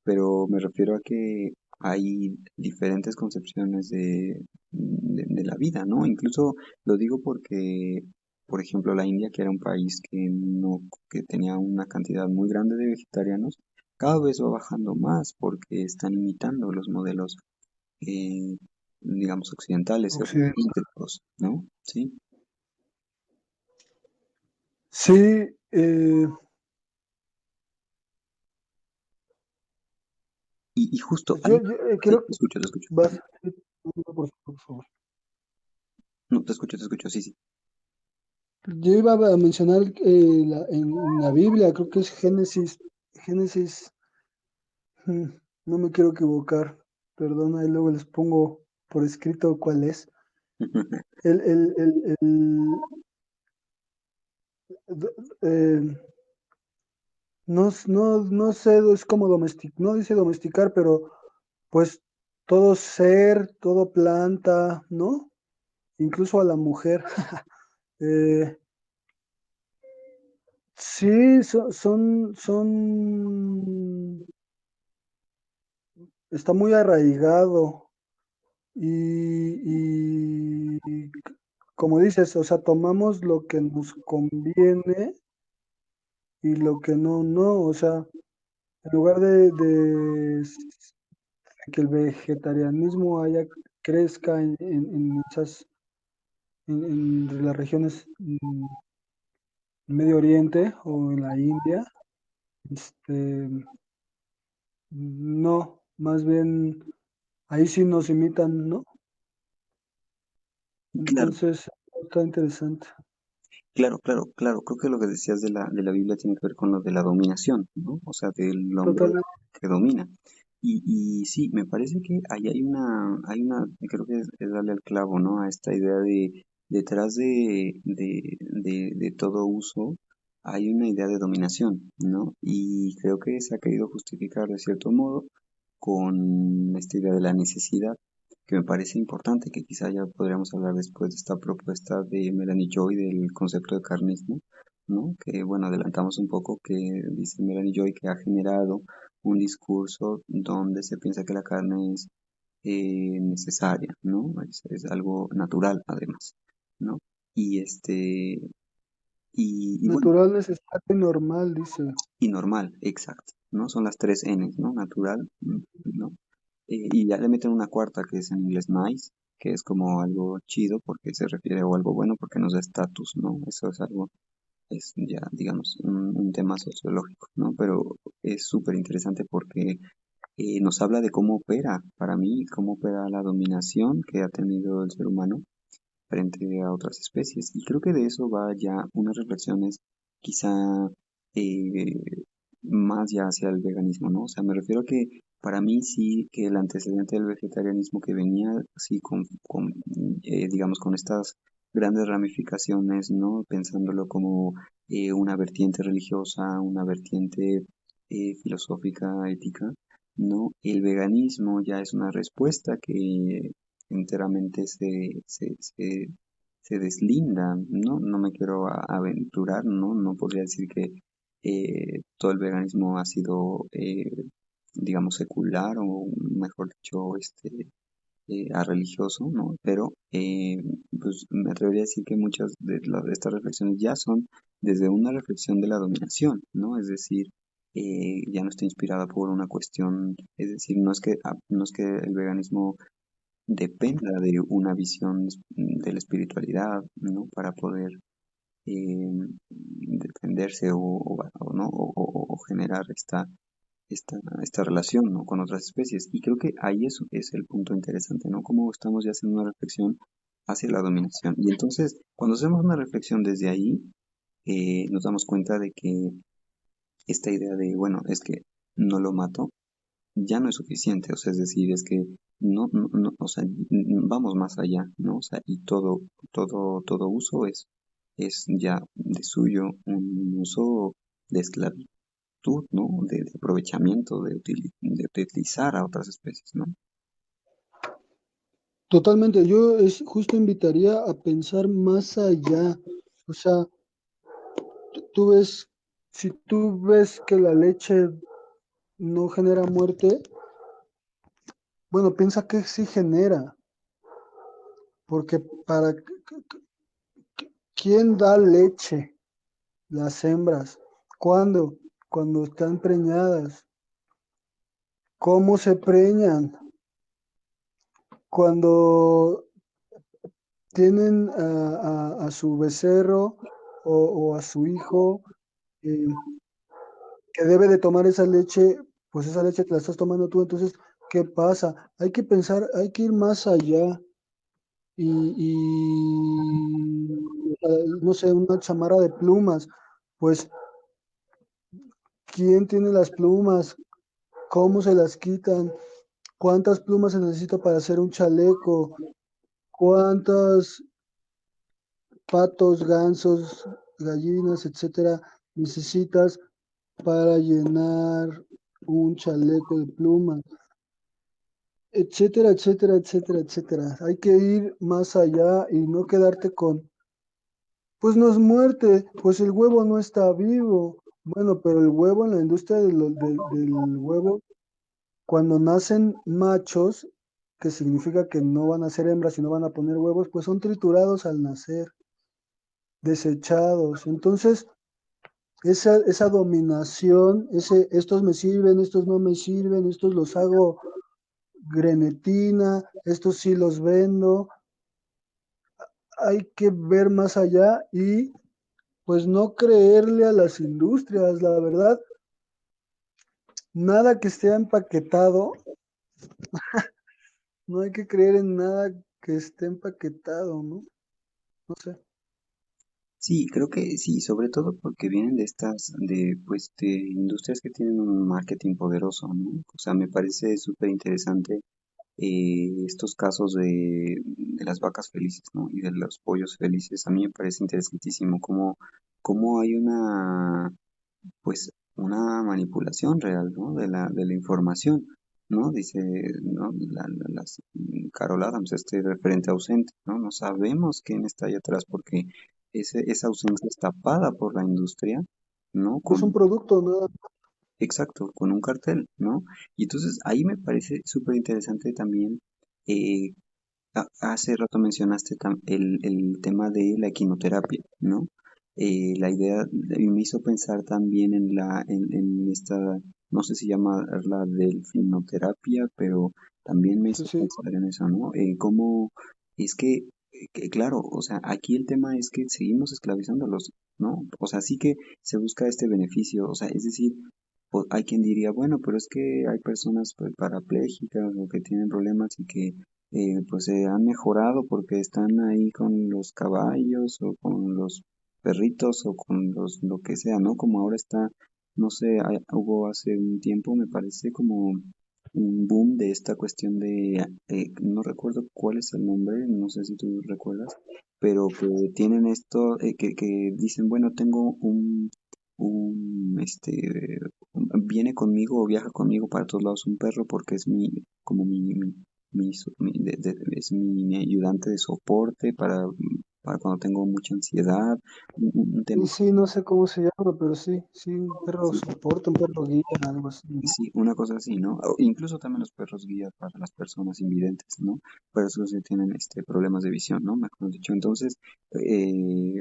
pero me refiero a que hay diferentes concepciones de la vida, ¿no? Incluso lo digo porque, por ejemplo, la India, que era un país que no, que tenía una cantidad muy grande de vegetarianos, cada vez va bajando más porque están imitando los modelos, eh, digamos, occidentales, Occidente. eurocéntricos, ¿no? Sí. Sí, Y justo pues hay, sí, creo te que escucho, te escucho. vas. Sí, por favor. No, te escucho, sí, sí. Yo iba a mencionar en la Biblia, creo que es Génesis, mm, no me quiero equivocar, perdona, y luego les pongo por escrito cuál es. El, el, el, el, d- no sé, es como no dice domesticar, pero pues todo ser, todo planta, ¿no? Incluso a la mujer. Eh, sí, está muy arraigado y como dices, o sea, tomamos lo que nos conviene y lo que no, no, o sea, en lugar de que el vegetarianismo crezca en esas, en las regiones Medio Oriente o en la India, este, no, más bien ahí sí nos imitan, ¿no? Claro. Entonces, está interesante. Claro, claro, claro. Creo que lo que decías de la Biblia tiene que ver con lo de la dominación, ¿no? O sea, del hombre Totalmente. que domina. Y sí, me parece que ahí hay una, creo que es darle al clavo, ¿no? A esta idea de, detrás de todo uso, hay una idea de dominación, ¿no? Y creo que se ha querido justificar de cierto modo con esta idea de la necesidad, que me parece importante, que quizá ya podríamos hablar después de esta propuesta de Melanie Joy del concepto de carnismo, ¿no? Que bueno, adelantamos un poco que dice Melanie Joy que ha generado un discurso donde se piensa que la carne es necesaria, ¿no? Es algo natural además, ¿no? Y y bueno, Natural, necesario y normal, dice. y normal, exacto, ¿no? Son las tres N's, ¿no? Natural, ¿no? Y ya le meten una cuarta que es en inglés nice, que es como algo chido porque se refiere o algo bueno porque nos da estatus, ¿no? Eso es algo, es ya, digamos, un tema sociológico, ¿no? Pero es súper interesante porque nos habla de cómo opera, para mí, cómo opera la dominación que ha tenido el ser humano frente a otras especies. Y creo que de eso va ya unas reflexiones quizá eh, más ya hacia el veganismo, ¿no? O sea, me refiero a que para mí sí que el antecedente del vegetarianismo que venía así digamos, con estas grandes ramificaciones, ¿no? Pensándolo como una vertiente religiosa, una vertiente filosófica, ética, ¿no? El veganismo ya es una respuesta que enteramente se deslinda, ¿no? No me quiero aventurar, ¿no? No podría decir que todo el veganismo ha sido, digamos, secular o, mejor dicho, a religioso, ¿no? Pero, pues me atrevería a decir que muchas de estas reflexiones ya son desde una reflexión de la dominación, ¿no? Es decir, ya no está inspirada por una cuestión, es decir, no es que el veganismo dependa de una visión de la espiritualidad, ¿no? Para poder defenderse ¿no? O generar esta relación, ¿no? Con otras especies. Y creo que ahí eso es el punto interesante, ¿no? Cómo estamos ya haciendo una reflexión hacia la dominación. Y entonces, cuando hacemos una reflexión desde ahí, nos damos cuenta de que esta idea de, bueno, es que no lo mato, ya no es suficiente, o sea, es decir, es que o sea, vamos más allá, ¿no? O sea, y todo uso es ya de suyo un uso de esclavitud, ¿no? De aprovechamiento, de utilizar a otras especies, ¿no? Totalmente, yo es, justo invitaría a pensar más allá. O sea, tú ves, si tú ves que la leche no genera muerte, bueno, piensa que sí genera, porque para ¿quién da leche? Las hembras. ¿Cuándo? Cuando están preñadas. ¿Cómo se preñan? Cuando tienen a su becerro o a su hijo eh, que debe de tomar esa leche, pues esa leche te la estás tomando tú, entonces, ¿qué pasa? Hay que pensar, hay que ir más allá no sé, una chamarra de plumas, pues, ¿quién tiene las plumas? ¿Cómo se las quitan? ¿Cuántas plumas se necesita para hacer un chaleco? ¿Cuántos patos, gansos, gallinas, etcétera, necesitas para llenar un chaleco de plumas? Etcétera, etcétera, etcétera, etcétera. Hay que ir más allá y no quedarte con, pues no es muerte, pues el huevo no está vivo. Bueno, pero el huevo en la industria del huevo, cuando nacen machos, que significa que no van a ser hembras y no van a poner huevos, pues son triturados al nacer, desechados. Entonces, esa dominación, estos me sirven, estos no me sirven, estos los hago grenetina, estos sí los vendo, hay que ver más allá y pues no creerle a las industrias, la verdad, nada que esté empaquetado, no hay que creer en nada que esté empaquetado, ¿no? No sé. Sí, creo que sí, sobre todo porque vienen de estas, pues, de industrias que tienen un marketing poderoso, ¿no? O sea, me parece súper interesante estos casos de las vacas felices, ¿no? Y de los pollos felices. A mí me parece interesantísimo cómo hay pues, una manipulación real, ¿no? De la información, ¿no? Dice, ¿no? Carol Adams, este referente ausente, ¿no? No sabemos quién está ahí atrás porque esa ausencia es tapada por la industria, ¿no? Es un producto, nada. Exacto, con un cartel, ¿no? Y entonces ahí me parece súper interesante también. eh, Hace rato mencionaste el tema de la quimioterapia, ¿no? La idea me hizo pensar también en esta, no sé si llamarla delfinoterapia, pero también me Sí, hizo sí. pensar en eso, ¿no? Cómo es claro, o sea, aquí el tema es que seguimos esclavizándolos, ¿no? O sea, sí que se busca este beneficio, o sea, es decir, hay quien diría, bueno, pero es que hay personas pues, parapléjicas o que tienen problemas y que pues se han mejorado porque están ahí con los caballos o con los perritos o con lo que sea, ¿no? Como ahora está, no sé, hubo hace un tiempo, me parece como un boom de esta cuestión no recuerdo cuál es el nombre, no sé si tú recuerdas, pero que tienen esto, que dicen, bueno, tengo viene conmigo o viaja conmigo para todos lados un perro porque es como es mi ayudante de soporte para cuando tengo mucha ansiedad, un Sí, tema. sí, no sé cómo se llama, pero sí, sí, un perro Sí, soporte, un perro guía, algo así, ¿no? sí, una cosa así, ¿no? O incluso también los perros guías para las personas invidentes, ¿no? Pero esos que tienen problemas de visión, ¿no? Mejor dicho, entonces,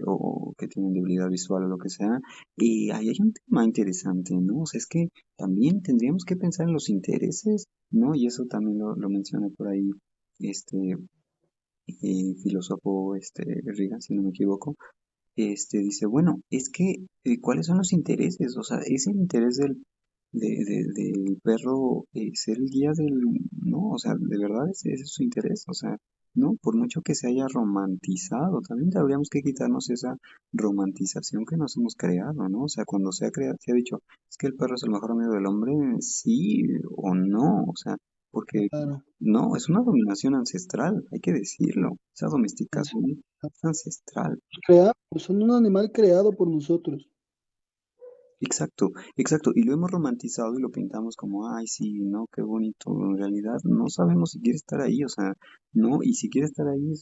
o que tienen debilidad visual o lo que sea. Y ahí hay un tema interesante, ¿no? O sea, es que también tendríamos que pensar en los intereses, ¿no? Y eso también lo menciona por ahí este filósofo Reagan, si no me equivoco, dice, bueno, es que, ¿cuáles son los intereses? O sea, es el interés del perro ser el guía no, o sea, de verdad ese es su interés, o sea, no, por mucho que se haya romantizado, también habríamos que quitarnos esa romantización que nos hemos creado, ¿no? O sea, cuando se ha dicho, es que el perro es el mejor amigo del hombre, sí o no, o sea, porque claro. no, es una dominación ancestral, hay que decirlo. Esa Así domesticación es ancestral. creamos, son un animal creado por nosotros. Exacto, exacto. Y lo hemos romantizado y lo pintamos como, ay, sí, no, qué bonito. En realidad no sabemos si quiere estar ahí, o sea, no, y si quiere estar ahí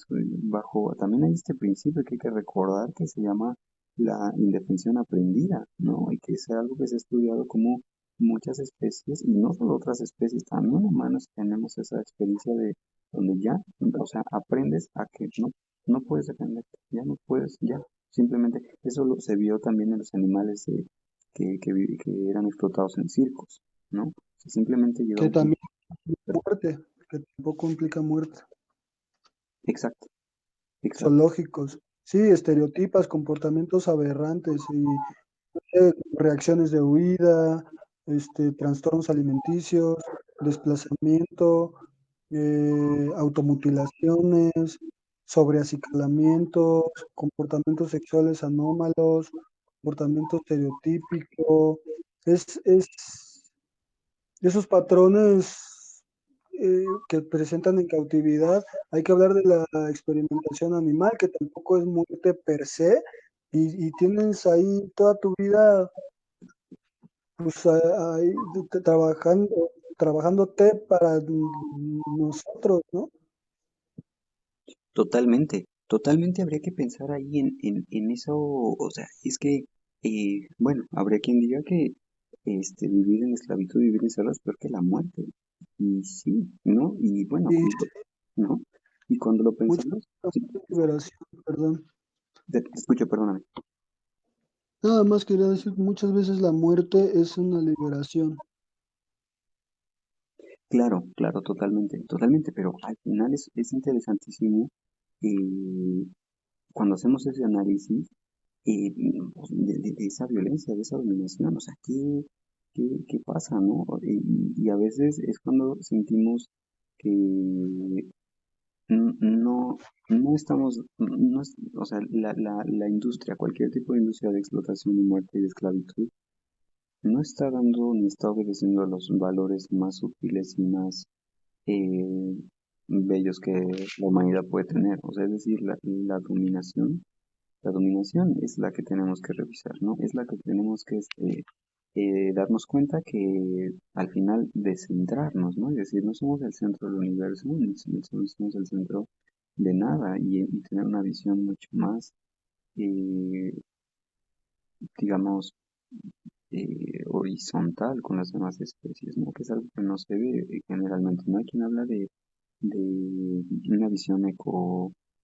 bajo, también hay este principio que hay que recordar que se llama la indefensión aprendida, ¿no? Y que es algo que se ha estudiado como muchas especies, y no solo otras especies, también humanos tenemos esa experiencia de donde ya, o sea, aprendes a que no puedes defenderte, ya no puedes, ya, simplemente, eso se vio también en los animales que eran explotados en circos, ¿no? O sea, simplemente llega Que un punto. también muerte, que tampoco implica muerte. Exacto, exacto, Zoológicos. Sí, estereotipas, comportamientos aberrantes y reacciones de huida, trastornos alimenticios, desplazamiento, automutilaciones, sobreacicalamientos, comportamientos sexuales anómalos, comportamiento estereotípico. Es esos patrones que presentan en cautividad. Hay que hablar de la experimentación animal, que tampoco es muerte per se, y tienes ahí toda tu vida pues ahí trabajándote para nosotros, ¿no? totalmente, totalmente habría que pensar ahí en eso, o sea, es que, bueno, habría quien diga que vivir en esclavitud, vivir en celda es peor que la muerte, y sí, ¿no? Y bueno, Y ¿no? Y cuando lo mucha pensamos, sí, liberación, perdón. te escucho, perdóname. Nada más quería decir, muchas veces la muerte es una liberación. Claro, claro, totalmente, totalmente, pero al final es interesantísimo eh, cuando hacemos ese análisis pues, de esa violencia, de esa dominación, o sea, ¿qué pasa, no? Y a veces es cuando sentimos que no, no estamos, no es- o sea, la industria, cualquier tipo de industria de explotación y muerte y de esclavitud, no está dando ni está obedeciendo a los valores más sutiles y más eh, bellos que la humanidad puede tener. O sea, es decir, la dominación es la que tenemos que revisar, ¿no? Es la que tenemos que darnos cuenta que al final descentrarnos, ¿no? Es decir, no somos el centro del universo, ni somos el centro de nada y tener una visión mucho más, eh, digamos, horizontal con las demás especies, ¿no? Que es algo que no se ve generalmente. No hay quien habla de una visión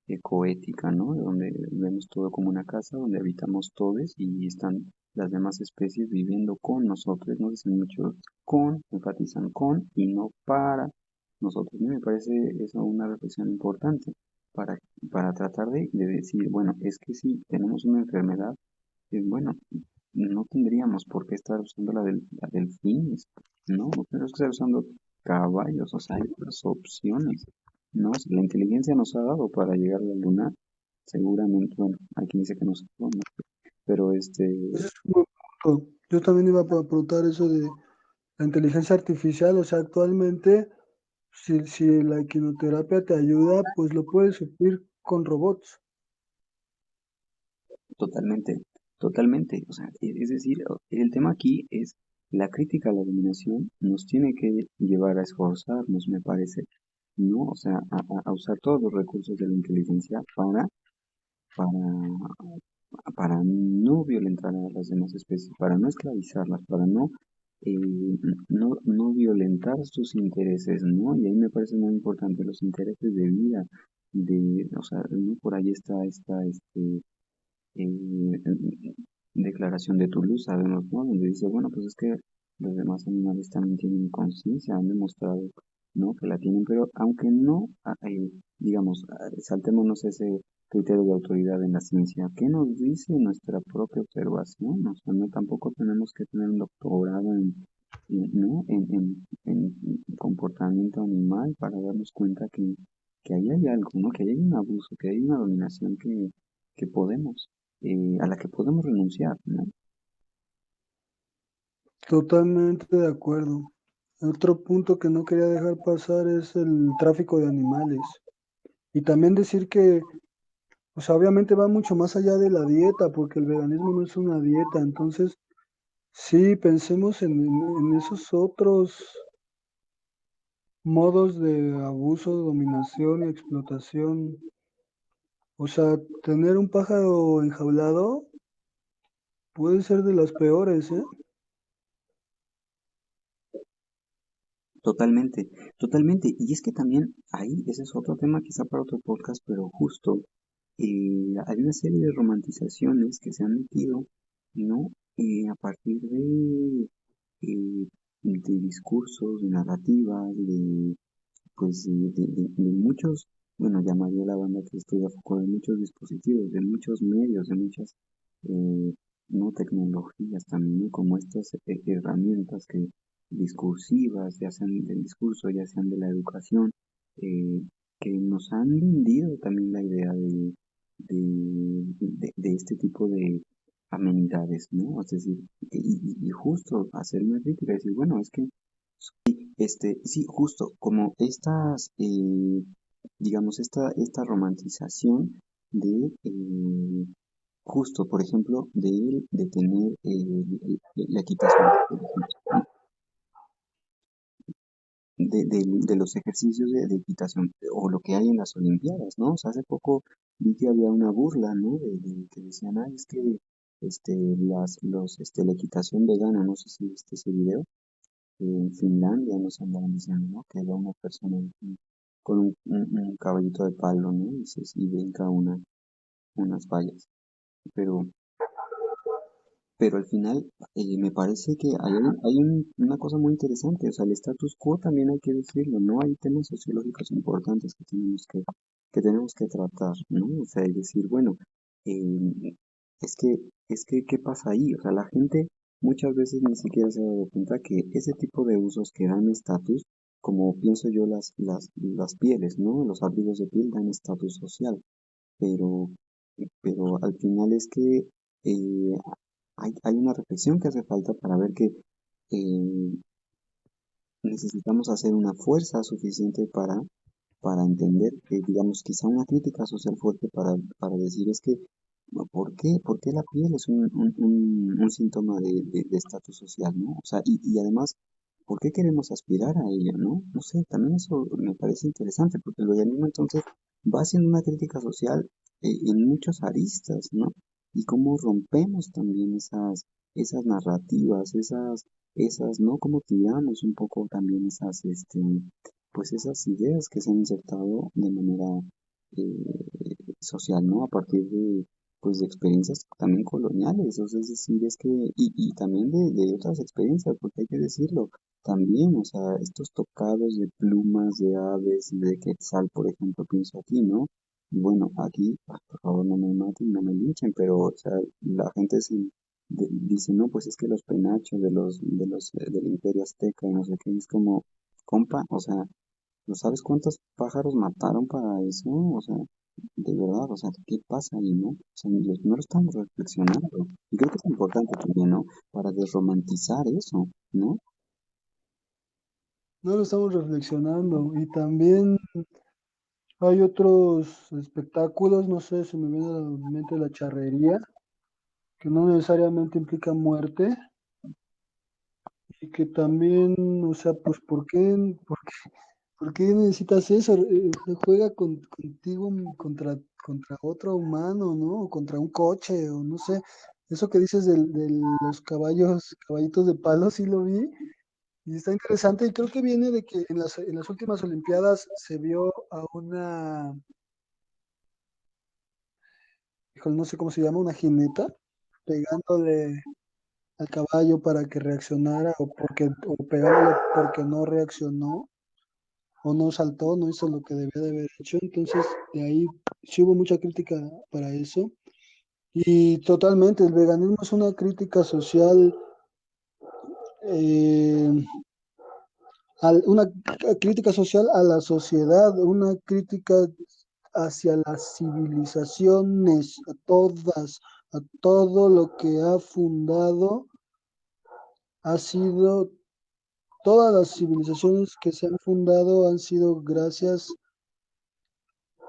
ecoética, ¿no? Donde vemos todo como una casa donde habitamos todos y están las demás especies viviendo con nosotros, ¿no? Dicen mucho con, enfatizan con y no para nosotros, ¿no? Me parece eso una reflexión importante para, para tratar de decir, bueno, es que si tenemos una enfermedad, bueno, no tendríamos por qué estar usando la delfines, ¿no? No tenemos que estar usando caballos, o sea, hay otras opciones, ¿no? Si la inteligencia nos ha dado para llegar a la luna, seguramente, bueno, hay quien dice que no se puede, ¿no? Pero Ese es un buen punto. Yo también iba a preguntar eso de la inteligencia artificial. O sea, actualmente, si la equinoterapia te ayuda, pues lo puedes suplir con robots. totalmente, totalmente, o sea, es decir, el tema aquí es la crítica a la dominación nos tiene que llevar a esforzarnos, me parece, ¿no? O sea, a usar todos los recursos de la inteligencia para para no violentar a las demás especies, para no esclavizarlas, para no violentar sus intereses, ¿no? Y ahí me parece muy importante los intereses de vida, o sea, ¿no? Por ahí está esta declaración de Toulouse, sabemos, ¿no? Donde dice, bueno, pues es que los demás animales también tienen conciencia, han demostrado, ¿no? Que la tienen, pero aunque no, digamos, saltémonos ese criterio de autoridad en la ciencia, ¿qué nos dice nuestra propia observación? O sea, no tampoco tenemos que tener un doctorado ¿no? En comportamiento animal para darnos cuenta que ahí hay algo, ¿no? Que ahí hay un abuso, que hay una dominación que podemos, a la que podemos renunciar, ¿no? Totalmente de acuerdo. Otro punto que no quería dejar pasar es el tráfico de animales. Y también decir que, o sea, obviamente va mucho más allá de la dieta, porque el veganismo no es una dieta. Entonces, sí, pensemos en esos otros modos de abuso, dominación y explotación. O sea, tener un pájaro enjaulado puede ser de las peores, ¿eh? Totalmente, totalmente. Y es que también ahí, ese es otro tema quizá para otro podcast, pero justo hay una serie de romantizaciones que se han metido, ¿no? A partir eh, de discursos, de narrativas, de, pues, de muchos, bueno, llamaría la banda que estudia Foucault, de muchos dispositivos, de muchos medios, de muchas, eh, no tecnologías también, ¿no? Como estas herramientas que discursivas, ya sean del discurso, ya sean de la educación, eh, que nos han vendido también la idea de este tipo de amenidades, ¿no? Es decir, y justo hacer una crítica y decir, bueno, es que sí, justo como estas, digamos, esta romantización de, justo, por ejemplo, de tener la equitación, por ejemplo, ¿no? De los ejercicios de equitación o lo que hay en las Olimpiadas, ¿no? O sea, hace poco vi que había una burla, ¿no? Que decían, ay, es que la equitación vegana, no sé si viste ese video, en Finlandia nos andaban diciendo, ¿no? Que era una persona con un caballito de palo, ¿no? Y brinca unas vallas. Pero, pero al final me parece que una cosa muy interesante, o sea, el status quo también hay que decirlo, ¿no? Hay temas sociológicos importantes que tenemos que tratar, ¿no? O sea, es decir, bueno, eh, ¿qué pasa ahí? O sea, la gente muchas veces ni siquiera se ha dado cuenta que ese tipo de usos que dan estatus, como pienso yo las pieles, ¿no? Los abrigos de piel dan estatus social, pero, pero al final es que eh, hay una reflexión que hace falta para ver que eh, necesitamos hacer una fuerza suficiente para entender que, digamos, quizá una crítica social fuerte para decir es que, ¿no? ¿Por qué la piel es un síntoma de estatus social, ¿no? O sea, y además, ¿por qué queremos aspirar a ello, ¿no? No sé, también eso me parece interesante, porque el veganismo entonces va haciendo una crítica social en muchos aristas, ¿no? Y cómo rompemos también esas narrativas, ¿no? Cómo tiramos un poco también pues esas ideas que se han insertado de manera social, ¿no? A partir pues de experiencias también coloniales, o sea, es decir, y también de otras experiencias, porque hay que decirlo, también, o sea, estos tocados de plumas de aves y de quetzal, por ejemplo, pienso aquí, ¿no? Y bueno, aquí, por favor, no me maten, no me linchen, pero, o sea, la gente dice, no, pues es que los penachos del Imperio Azteca y no sé qué, es como, compa, o sea, ¿no sabes cuántos pájaros mataron para eso? O sea, de verdad, o sea, ¿qué pasa ahí, no? O sea, no lo estamos reflexionando. Y creo que es importante también, ¿no? Para desromantizar eso, ¿no? No lo estamos reflexionando. Y también hay otros espectáculos, no sé, se me viene a la mente la charrería, que no necesariamente implica muerte, y que también, o sea, pues, ¿por qué necesitas eso? Juega contigo contra otro humano, ¿no? O contra un coche, o no sé. Eso que dices de los caballitos de palo, sí lo vi, y está interesante, y creo que viene de que en las últimas Olimpiadas se vio a una, híjole, no sé cómo se llama, una jineta, pegándole al caballo para que reaccionara, o pegándole porque no reaccionó, o no saltó, no hizo lo que debía de haber hecho. Entonces, de ahí sí hubo mucha crítica para eso. Y totalmente, el veganismo es una crítica social, eh, una crítica social a la sociedad, una crítica hacia las civilizaciones, a todas, a todo lo que ha fundado, ha sido todas las civilizaciones que se han fundado han sido gracias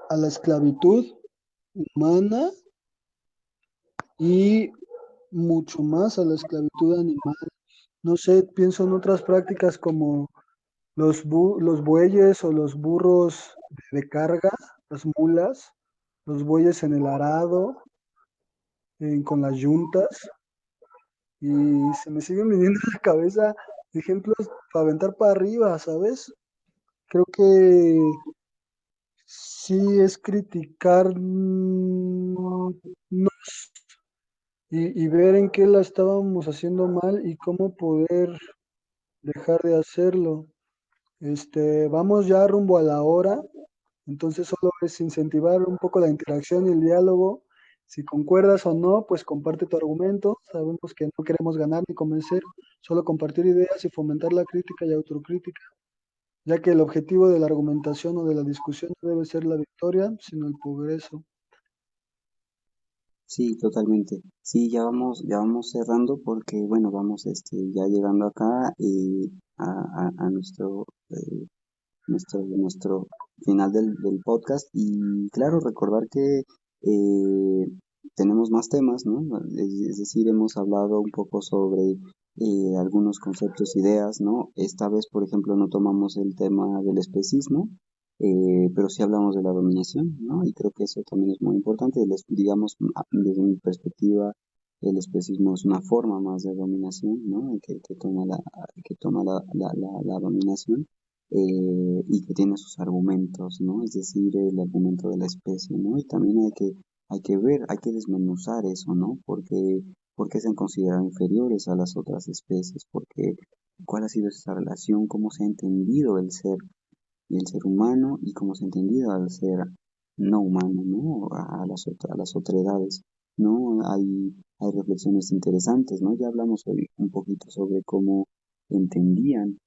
a la esclavitud humana y mucho más a la esclavitud animal. No sé, pienso en otras prácticas como los bueyes o los burros de carga, las mulas, los bueyes en el arado, con las yuntas, y se me siguen viniendo a la cabeza ejemplos para aventar para arriba, ¿sabes? Creo que sí es criticar y ver en qué la estábamos haciendo mal y cómo poder dejar de hacerlo. Vamos ya rumbo a la hora, entonces solo es incentivar un poco la interacción y el diálogo. Si concuerdas o no, pues comparte tu argumento. Sabemos que no queremos ganar ni convencer, solo compartir ideas y fomentar la crítica y autocrítica, ya que el objetivo de la argumentación o de la discusión no debe ser la victoria, sino el progreso. Sí, totalmente. Sí, ya vamos cerrando porque, bueno, vamos ya llegando acá a nuestro final del podcast. Y claro, recordar que tenemos más temas, ¿no? Es decir, hemos hablado un poco sobre algunos conceptos, ideas, ¿no? Esta vez, por ejemplo, no tomamos el tema del especismo, pero sí hablamos de la dominación, ¿no? Y creo que eso también es muy importante. Digamos, desde mi perspectiva, el especismo es una forma más de dominación, ¿no? Que toma la dominación y que tiene sus argumentos, ¿no? Es decir, el argumento de la especie, ¿no? Y también hay que ver, hay que desmenuzar eso, ¿no? ¿Por qué se han considerado inferiores a las otras especies? Porque, ¿cuál ha sido esa relación? ¿Cómo se ha entendido el ser humano y cómo se ha entendido al ser no humano, ¿no? A las otredades, ¿no? Hay reflexiones interesantes, ¿no? Ya hablamos hoy un poquito sobre cómo entendían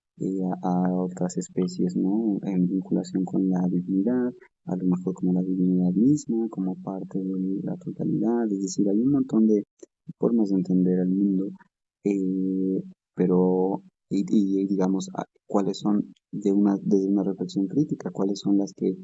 a otras especies, ¿no? En vinculación con la divinidad, a lo mejor como la divinidad misma, como parte de la totalidad, es decir, hay un montón de formas de entender el mundo, eh, pero, digamos, cuáles son desde una reflexión crítica, cuáles son las que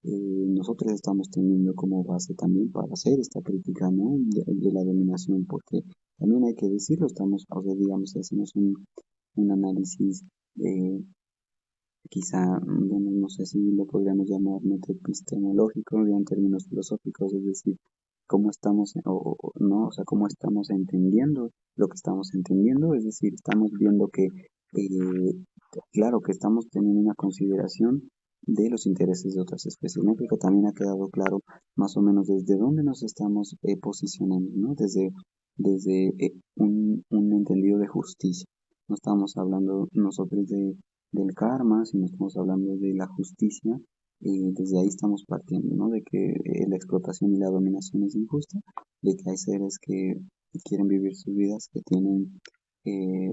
nosotros estamos teniendo como base también para hacer esta crítica, ¿no? De la dominación, porque también hay que decirlo, estamos, o sea, digamos, si hacemos un análisis eh, quizá, bueno, no sé si lo podríamos llamar metaepistemológico, ya en términos filosóficos, es decir, cómo estamos, no, o sea, cómo estamos entendiendo lo que estamos entendiendo, es decir, estamos viendo que, claro, que estamos teniendo una consideración de los intereses de otras especies, ¿no? Porque también ha quedado claro más o menos desde dónde nos estamos posicionando, ¿no? Desde un entendido de justicia. No estamos hablando nosotros del karma, si no estamos hablando de la justicia, desde ahí estamos partiendo, ¿no? De que la explotación y la dominación es injusta, de que hay seres que quieren vivir sus vidas, eh,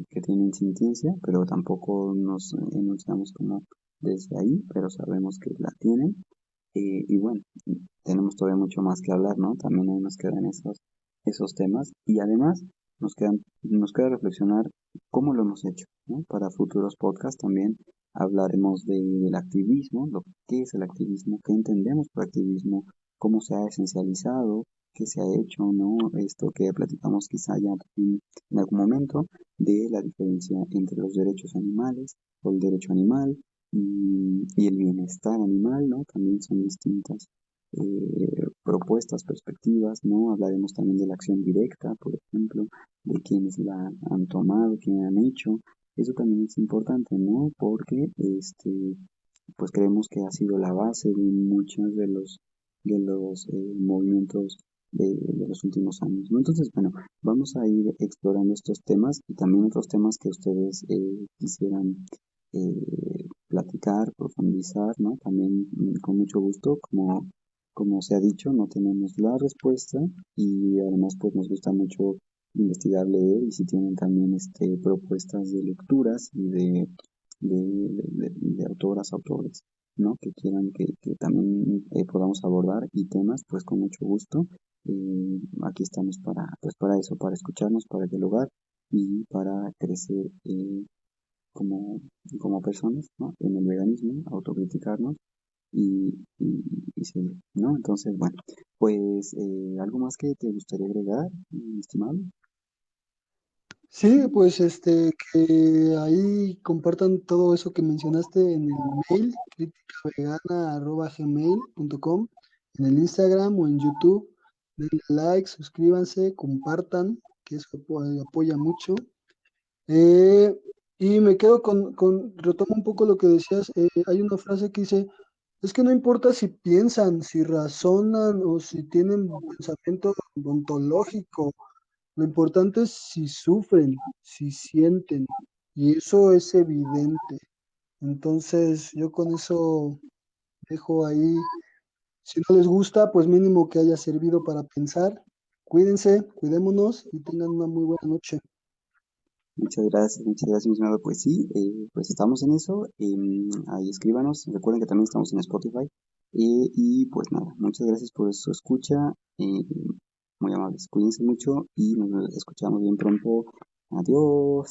que tienen sintiencia, pero tampoco nos enunciamos como desde ahí, pero sabemos que la tienen. Y bueno, tenemos todavía mucho más que hablar, ¿no? También ahí nos quedan esos temas y además nos queda reflexionar cómo lo hemos hecho, ¿no? Para futuros podcasts también hablaremos del activismo, lo que es el activismo, qué entendemos por activismo, cómo se ha esencializado, qué se ha hecho, ¿no? Esto que platicamos quizá ya en algún momento de la diferencia entre los derechos animales o el derecho animal y el bienestar animal, ¿no? También son distintas propuestas, perspectivas, ¿no? Hablaremos también de la acción directa, por ejemplo, de quienes la han tomado, quienes han hecho. Eso también es importante, ¿no? Porque pues creemos que ha sido la base de muchos de los movimientos de los últimos años, ¿no? Entonces, bueno, vamos a ir explorando estos temas y también otros temas que ustedes quisieran platicar, profundizar, ¿no? También con mucho gusto, como se ha dicho, no tenemos la respuesta y además pues nos gusta mucho investigar, leer y si tienen también propuestas de lecturas y de autoras, autores, ¿no? Que quieran que también podamos abordar y temas, pues con mucho gusto. Aquí estamos para, pues para eso, para escucharnos, para dialogar y para crecer como, como personas, ¿no? En el veganismo, autocriticarnos y seguir, ¿no? Entonces, bueno, pues algo más que te gustaría agregar, mi estimado. Sí, pues que ahí compartan todo eso que mencionaste en el mail, criticavegana@gmail.com, en el Instagram o en YouTube. Denle like, suscríbanse, compartan, que eso apoya mucho. Eh, y me quedo retomo un poco lo que decías, hay una frase que dice, es que no importa si piensan, si razonan o si tienen pensamiento ontológico, lo importante es si sufren, si sienten, y eso es evidente. Entonces, yo con eso dejo ahí, si no les gusta, pues mínimo que haya servido para pensar. Cuídense, cuidémonos y tengan una muy buena noche. Muchas gracias, mi estimado. Pues sí, pues estamos en eso. Ahí escríbanos. Recuerden que también estamos en Spotify. Y pues nada, muchas gracias por su escucha. eh, Muy amables. Cuídense mucho y nos escuchamos bien pronto. Adiós.